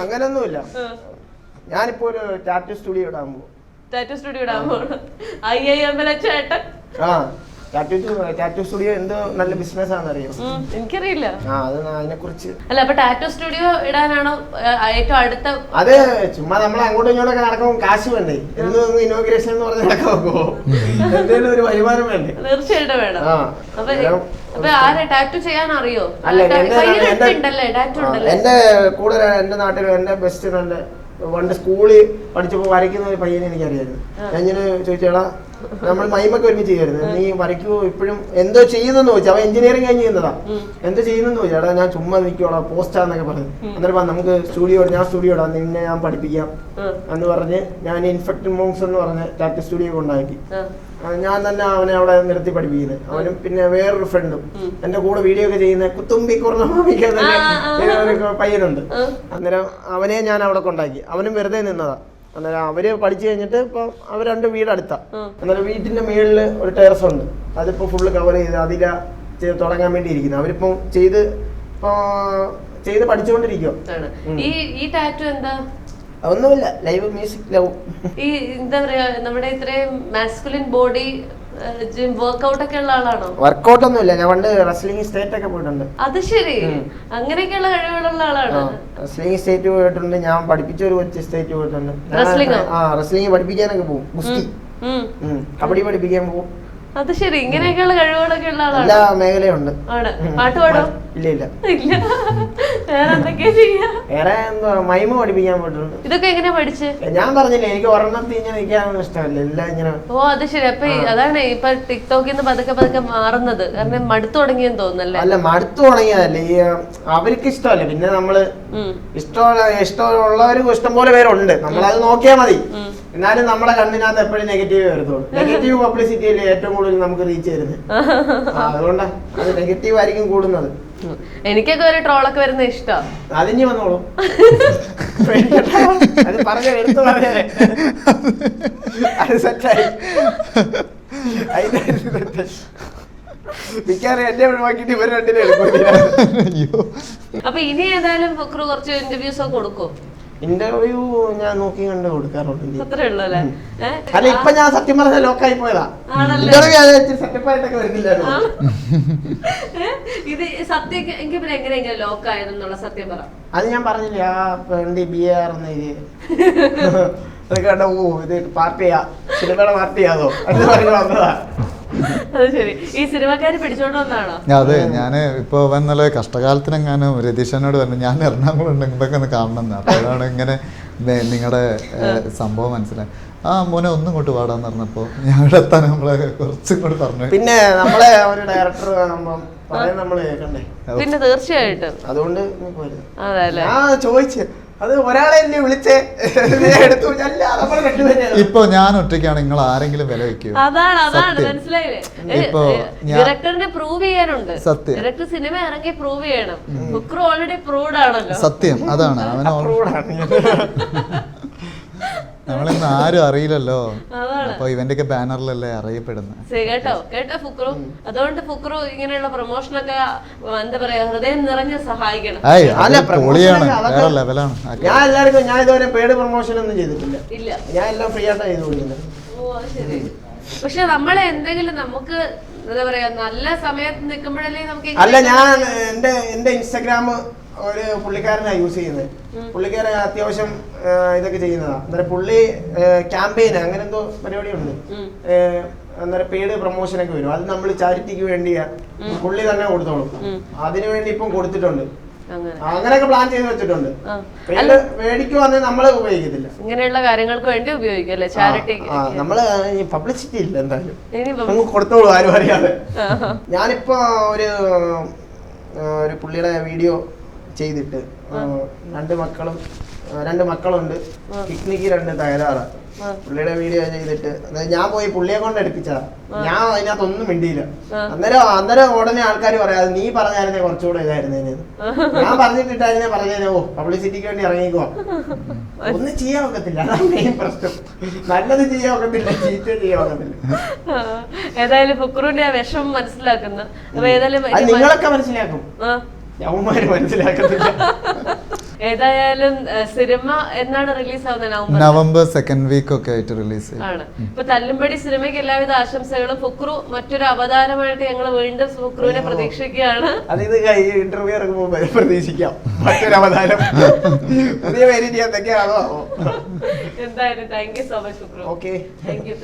അങ്ങനൊന്നുമില്ല. ഞാനിപ്പോ ഒരു ടാറ്റു സ്റ്റുഡിയോ ഇടാൻ പോകും. ചേട്ടൻ ടാറ്റു സ്റ്റുഡിയോ എന്ത് നല്ല ബിസിനസ് ആണെന്നറിയോ? എനിക്കറിയില്ല. അതിനെ കുറിച്ച് അല്ല, അപ്പൊ ടാറ്റു സ്റ്റുഡിയോ ഇടാനാണോ ഏറ്റവും അടുത്ത? അത് ചുമ്മാ നമ്മൾ അങ്ങോട്ടും ഇങ്ങോട്ടൊക്കെ നടക്കുമ്പോൾ കാശ് വേണ്ടേ? എന്നും ഇനോഗ്രേഷൻ എന്ന് പറഞ്ഞ് നടക്കുമ്പോ എന്തെങ്കിലും ഒരു വരുമാനം വേണ്ടേ? തീർച്ചയായിട്ടും വേണം. അപ്പൊ ആരെ ടാറ്റു ചെയ്യാൻ അറിയോ? അല്ല, എന്റെ കൂടെ എന്റെ നാട്ടിൽ എന്റെ ബെസ്റ്റ് ഫ്രണ്ട് പണ്ട് സ്കൂളിൽ പഠിച്ചപ്പോ വരയ്ക്കുന്ന ഒരു പയ്യനെ എനിക്കറിയായിരുന്നു. ഞാൻ ഇങ്ങനെ ചോദിച്ചേടാ, നമ്മൾ മൈമൊക്കെ ഒരുമിച്ച് ചെയ്യുമായിരുന്നു, നീ വരയ്ക്കുമോ ഇപ്പോഴും? എന്തോ ചെയ്യുന്നെന്ന് ചോദിച്ചു. അവൻ എഞ്ചിനീയറിംഗ് കഴിഞ്ഞ് ചെയ്യുന്നതാ. എന്തോ ചെയ്യുന്നെന്ന് ചോദിച്ചു. എടാ ഞാൻ ചുമ്മാ നിൽക്കുവാടാ, പോസ്റ്റാന്നൊക്കെ പറഞ്ഞു. അന്നേരം നമുക്ക് ഞാൻ സ്റ്റുഡിയോ ഇടാം, നിന്നെ ഞാൻ പഠിപ്പിക്കാം എന്ന് പറഞ്ഞ് ഞാൻ ഇൻഫെക്റ്റ് മോങ്സ് എന്ന് പറഞ്ഞ ടാറ്റു സ്റ്റുഡിയോ കൊണ്ടാക്കി. ഞാൻ തന്നെ അവനെ അവിടെ നിർത്തി പഠിപ്പിക്കുന്നത്. അവനും പിന്നെ വേറൊരു ഫ്രണ്ടും എന്റെ കൂടെ വീഡിയോ ഒക്കെ ചെയ്യുന്ന കുത്തുമ്പി കുറഞ്ഞ പയ്യനുണ്ട്. അന്നേരം അവനെ ഞാൻ അവിടെ കൊണ്ടാക്കി. അവനും വെറുതെ നിന്നതാ. അന്നേരം അവര് പഠിച്ചു കഴിഞ്ഞിട്ട് ഇപ്പൊ അവർ രണ്ട് വീടടുത്താ. അന്നേരം വീട്ടിന്റെ മേളില് ഒരു ടെറസ് ഉണ്ട്, അതിപ്പോ ഫുള്ള് കവർ ചെയ്ത് അതിലാ തുടങ്ങാൻ വേണ്ടി ഇരിക്കുന്നത്. അവരിപ്പോ ചെയ്ത് പഠിച്ചുകൊണ്ടിരിക്കുവോ. ഈ ടാറ്റു എന്താ? ഒന്നുമില്ല, ലൈവ് മ്യൂസിക് ലവ്. ഈ എന്താ പറയാ, നമ്മുടെ ഇത്രയും മാസ്കുലിൻ ബോഡി ജിം വർക്ക്ഔട്ട് ഒക്കെ ഉള്ള ആളാണോ? വർക്ക്ഔട്ട് ഒന്നുമില്ല, ഞാൻ പണ്ട് റെസ്ലിംഗ് സ്റ്റേറ്റ് ഒക്കെ പോയിട്ടുണ്ട്. അത് ശരി, അങ്ങനെയൊക്കെയുള്ള കഴിവുകളുള്ള ആളാണ്. റെസ്ലിംഗ് സ്റ്റേറ്റ് പോയിട്ടുണ്ട്, ഞാൻ പഠിപ്പിച്ച ഒരു കൊച്ചു സ്റ്റേറ്റ് പോയിട്ടുണ്ട്. റെസ്ലിംഗ് പഠിപ്പിക്കാനൊക്കെ പോകും, ഗുസ്തി, കബഡി പഠിപ്പിക്കാൻ പോകും. അത് ശരി, ഇങ്ങനെയൊക്കെയുള്ള കഴിവുകളൊക്കെ ഉള്ള ആളാണ്. എല്ലാ മേഖലയുണ്ട്. പാട്ട് പാടോ? ഇല്ല ഇല്ല. വേറെ എന്തൊക്കെയാ ചെയ്യാ? വേറെ എന്താ, മൈമ പഠിപ്പിക്കാൻ പോയിട്ടുണ്ട്. ഇതൊക്കെ എങ്ങനെയാ പഠിച്ച്? ഞാൻ പറഞ്ഞില്ലേ, എനിക്ക് ഒരെണ്ണത്തിൽ ഇങ്ങനെ നിൽക്കാനൊന്നും ഇഷ്ടമല്ല, എല്ലാം ഇങ്ങനെ. ഓ അത് ശരി. അപ്പൊ അതാണ് ഇപ്പൊ ടിക്ടോക്കിൽ നിന്ന് പതുക്കെ മാറുന്നത്, കാരണം മടുത്തു തുടങ്ങിയെന്ന് തോന്നുന്നല്ലേ? അല്ല, മടുത്തു തുടങ്ങിയതല്ല, ഈ അവർക്ക് ഇഷ്ടമല്ല. പിന്നെ നമ്മള് ഇഷ്ടമുള്ളവർക്ക് ഇഷ്ടം പോലെ പേരുണ്ട്, നമ്മളത് നോക്കിയാൽ മതി. എന്നാലും നമ്മുടെ കണ്ണിനകത്ത് എപ്പോഴും നെഗറ്റീവ് വരത്തുള്ളൂ. നെഗറ്റീവ് പബ്ലിസിറ്റി അല്ലേ ഏറ്റവും കൂടുതൽ നമുക്ക് റീച്ച് തരുന്നത്. അതുകൊണ്ടാ അത് നെഗറ്റീവ് ആയിരിക്കും കൂടുന്നത്. എനിക്കൊക്കെ ഒരു ട്രോളൊക്കെ വരുന്ന ഇഷ്ടം. അതിഞ്ഞ് വന്നോളൂ, അത് എടുത്തു പറഞ്ഞേ, അത് സെറ്റായി. മിക്കവാറും എന്നെ ഒഴിവാക്കിയിട്ട് ഇവർ രണ്ടിനെ എടുക്കും. അയ്യോ അപ്പൊ ഇനി ഏതായാലും ഫുക്രു കുറച്ച് ഇന്റർവ്യൂസ് ഒക്കെ കൊടുക്കും. ഇന്റർവ്യൂ ഞാൻ നോക്കി കണ്ട് കൊടുക്കാറുണ്ട്. അത്രേ ഉള്ളൂ അല്ലേ? അല്ല ഇപ്പൊ ഞാൻ സത്യം പറഞ്ഞ ലോക്കായി പോയതാ. ഇന്റർവ്യൂ സെറ്റപ്പ് ആയിട്ടൊക്കെ വരുന്നില്ലായിരുന്നു. ഇത് സത്യം എനിക്ക് പിന്നെ എങ്ങനെയെങ്കിലും ലോക്ക് ആയതെന്നുള്ള സത്യം പറ. അത് ഞാൻ പറഞ്ഞില്ലേ ആ വണ്ടി BR എന്ന ഇത് അതൊക്കെ കണ്ട ഓ ഇത് പാർട്ടിയാ സിനിമയുടെ പാർട്ടിയാതോ എന്ന് പറഞ്ഞു വന്നതാ. അത് ശരി. ഈ സിനിമക്കാര് പിടിച്ചോണ്ട് വന്നാണോ? അതെ ഞാൻ ഇപ്പൊ വന്നല്ലോ കഷ്ടകാലത്തിനെങ്ങാനും രതീഷനോട് പറഞ്ഞു ഞാൻ എറണാകുളം ഉണ്ടെങ്കിലൊക്കെ ഒന്ന് കാണണം. അപ്പോഴാണ് ഇങ്ങനെ നിങ്ങളുടെ സംഭവം മനസ്സിലായി. ആ മോനെ ഒന്നും ഇങ്ങോട്ട് പാടാന്ന് പറഞ്ഞപ്പോ ഞാൻ ഇവിടെ എത്താൻ നമ്മളെ കുറച്ചും കൂടെ പറഞ്ഞു. പിന്നെ നമ്മളെ ഒരു ഡയറക്ടർ കാണുമ്പം പറയാൻ നമ്മള് കേൾക്കണ്ടേ? പിന്നെ തീർച്ചയായിട്ടും അതുകൊണ്ട് അതല്ലേ ഞാൻ ചോദിച്ചു. അത് ഒരാളെ എന്നെ വിളിച്ചേ എടുത്തു. ഇപ്പൊ ഞാൻ ഒറ്റയ്ക്കാണ്, നിങ്ങൾ ആരെങ്കിലും വില വെക്കൂ? അതാണ് മനസ്സിലായില്ലേ? ഇപ്പൊ ഡയറക്ടറിനെ പ്രൂവ് ചെയ്യാനുണ്ട്. സത്യം ഡയറക്ടർ സിനിമ ഇറങ്ങി പ്രൂവ് ചെയ്യണം. ഫുക്രു ഓൾറെഡി പ്രൂവ്ഡ് ആണല്ലോ. സത്യം അതാണ് അവൻ നമ്മളിന്ന് ആരും അറിയില്ലല്ലോ. അപ്പൊ ഇവന്റെ ഒക്കെ ബാനറിലല്ലേ അറിയപ്പെടുന്നത്. കേട്ടോ ഫുക്രു. അതുകൊണ്ട് ഫുക്രു ഇങ്ങനെയുള്ള പ്രൊമോഷനൊക്കെ എന്താ പറയാ ഹൃദയം നിറഞ്ഞ് സഹായിക്കണം. വേറെ ലെവലാണ്. ഞാൻ എല്ലാവർക്കും ഞാൻ ഇതുവരെ പെയ്ഡ് പ്രൊമോഷൻ ഒന്നും ചെയ്തിട്ടില്ല. ഇല്ല, ഞാൻ എല്ലാം ഫ്രീ ആയിട്ടാണ് ചെയ്ത് കൊടുക്കുന്നത്. ഓ അത് ശരി. പക്ഷെ നമ്മളെ എന്തെങ്കിലും നമുക്ക് എന്താ പറയാ നല്ല സമയത്ത് നിൽക്കുമ്പോഴല്ലേ നമുക്ക്. അല്ല ഞാൻ എന്റെ ഇൻസ്റ്റാഗ്രാം ഒരു പുള്ളിക്കാരനാണ് യൂസ് ചെയ്യുന്നത്. പുള്ളിക്കാരൻ അത്യാവശ്യം ഇതൊക്കെ ചെയ്യുന്നതാ. അന്നേരം പുള്ളി ക്യാമ്പയിൻ അങ്ങനെ എന്തോ പരിപാടിയുണ്ട്. അന്നേരം പെയ്ഡ് പ്രൊമോഷൻ ഒക്കെ വരും. അത് നമ്മൾ ചാരിറ്റിക്ക് വേണ്ടിയാ പുള്ളി തന്നെ കൊടുത്തോളും. അതിനു വേണ്ടി ഇപ്പം കൊടുത്തിട്ടുണ്ട്. അങ്ങനെയൊക്കെ പ്ലാൻ ചെയ്ത് വെച്ചിട്ടുണ്ട്. മേടിക്കുവാണെങ്കിൽ നമ്മള് ഉപയോഗിക്കത്തില്ല. ഇങ്ങനെയുള്ള കാര്യങ്ങൾക്ക് വേണ്ടി ഉപയോഗിക്കും അല്ലേ? ചാരിറ്റി നമ്മള് പബ്ലിസിറ്റി ഇല്ല എന്തായാലും നമുക്ക് കൊടുത്തോളൂ ആരും അറിയാതെ. ഞാനിപ്പോ ഒരു പുള്ളിയുടെ വീഡിയോ ചെയ്തിട്ട് രണ്ട് മക്കളുണ്ട്, കിഡ്നിക്ക് 2 തകരാറ്. പുള്ളിയുടെ വീഡിയോ ചെയ്തിട്ട് ഞാൻ പോയി പുള്ളിയെ കൊണ്ട് എടുപ്പിച്ചതാ. ഞാൻ അതിനകത്തൊന്നും മിണ്ടിയില്ല. അന്നേരം ഉടനെ ആൾക്കാർ പറയാതെ നീ പറഞ്ഞായിരുന്നേ കുറച്ചുകൂടെ ഇതായിരുന്നേന്. ഞാൻ പറഞ്ഞിട്ടിട്ടായിരുന്നേ പറഞ്ഞേ ഓ പബ്ലിസിറ്റിക്ക് വേണ്ടി ഇറങ്ങിക്കോ. ഒന്നും ചെയ്യാൻ ഒക്കത്തില്ല, അതാണ് മെയിൻ പ്രശ്നം. നല്ലത് ചെയ്യാൻ ഒക്കത്തില്ല, ചീത്ത ചെയ്യാൻ ഒക്കത്തില്ല. ഏതായാലും ഫുക്രുവിന്റെ വിഷമം മനസ്സിലാക്കുന്നു. നിങ്ങളൊക്കെ മനസ്സിലാക്കും, യവന്മാര് മനസ്സിലാക്കത്തില്ല. ഏതായാലും സിനിമ എന്നാണ് റിലീസ് ആവുന്നത്? നവംബർ 2nd വീക്ക് ഒക്കെ ആയിട്ട് റിലീസ് ആണ്. ഇപ്പൊ തല്ലുംപടി സിനിമയ്ക്ക് എല്ലാവിധ ആശംസകളും. ഫുക്രു മറ്റൊരു അവതാരമായിട്ട് ഞങ്ങൾ വീണ്ടും ഫുക്രുവിനെ പ്രതീക്ഷിക്കുകയാണ്. അതിത് ഇന്റർവ്യൂ ഇറങ്ങുമ്പോൾ പ്രതീക്ഷിക്കാം മറ്റൊരു അവതാരം. പുതിയ പേര് എന്തൊക്കെയാണോ? എന്തായാലും thank you so much Fukru. Okay, thank you.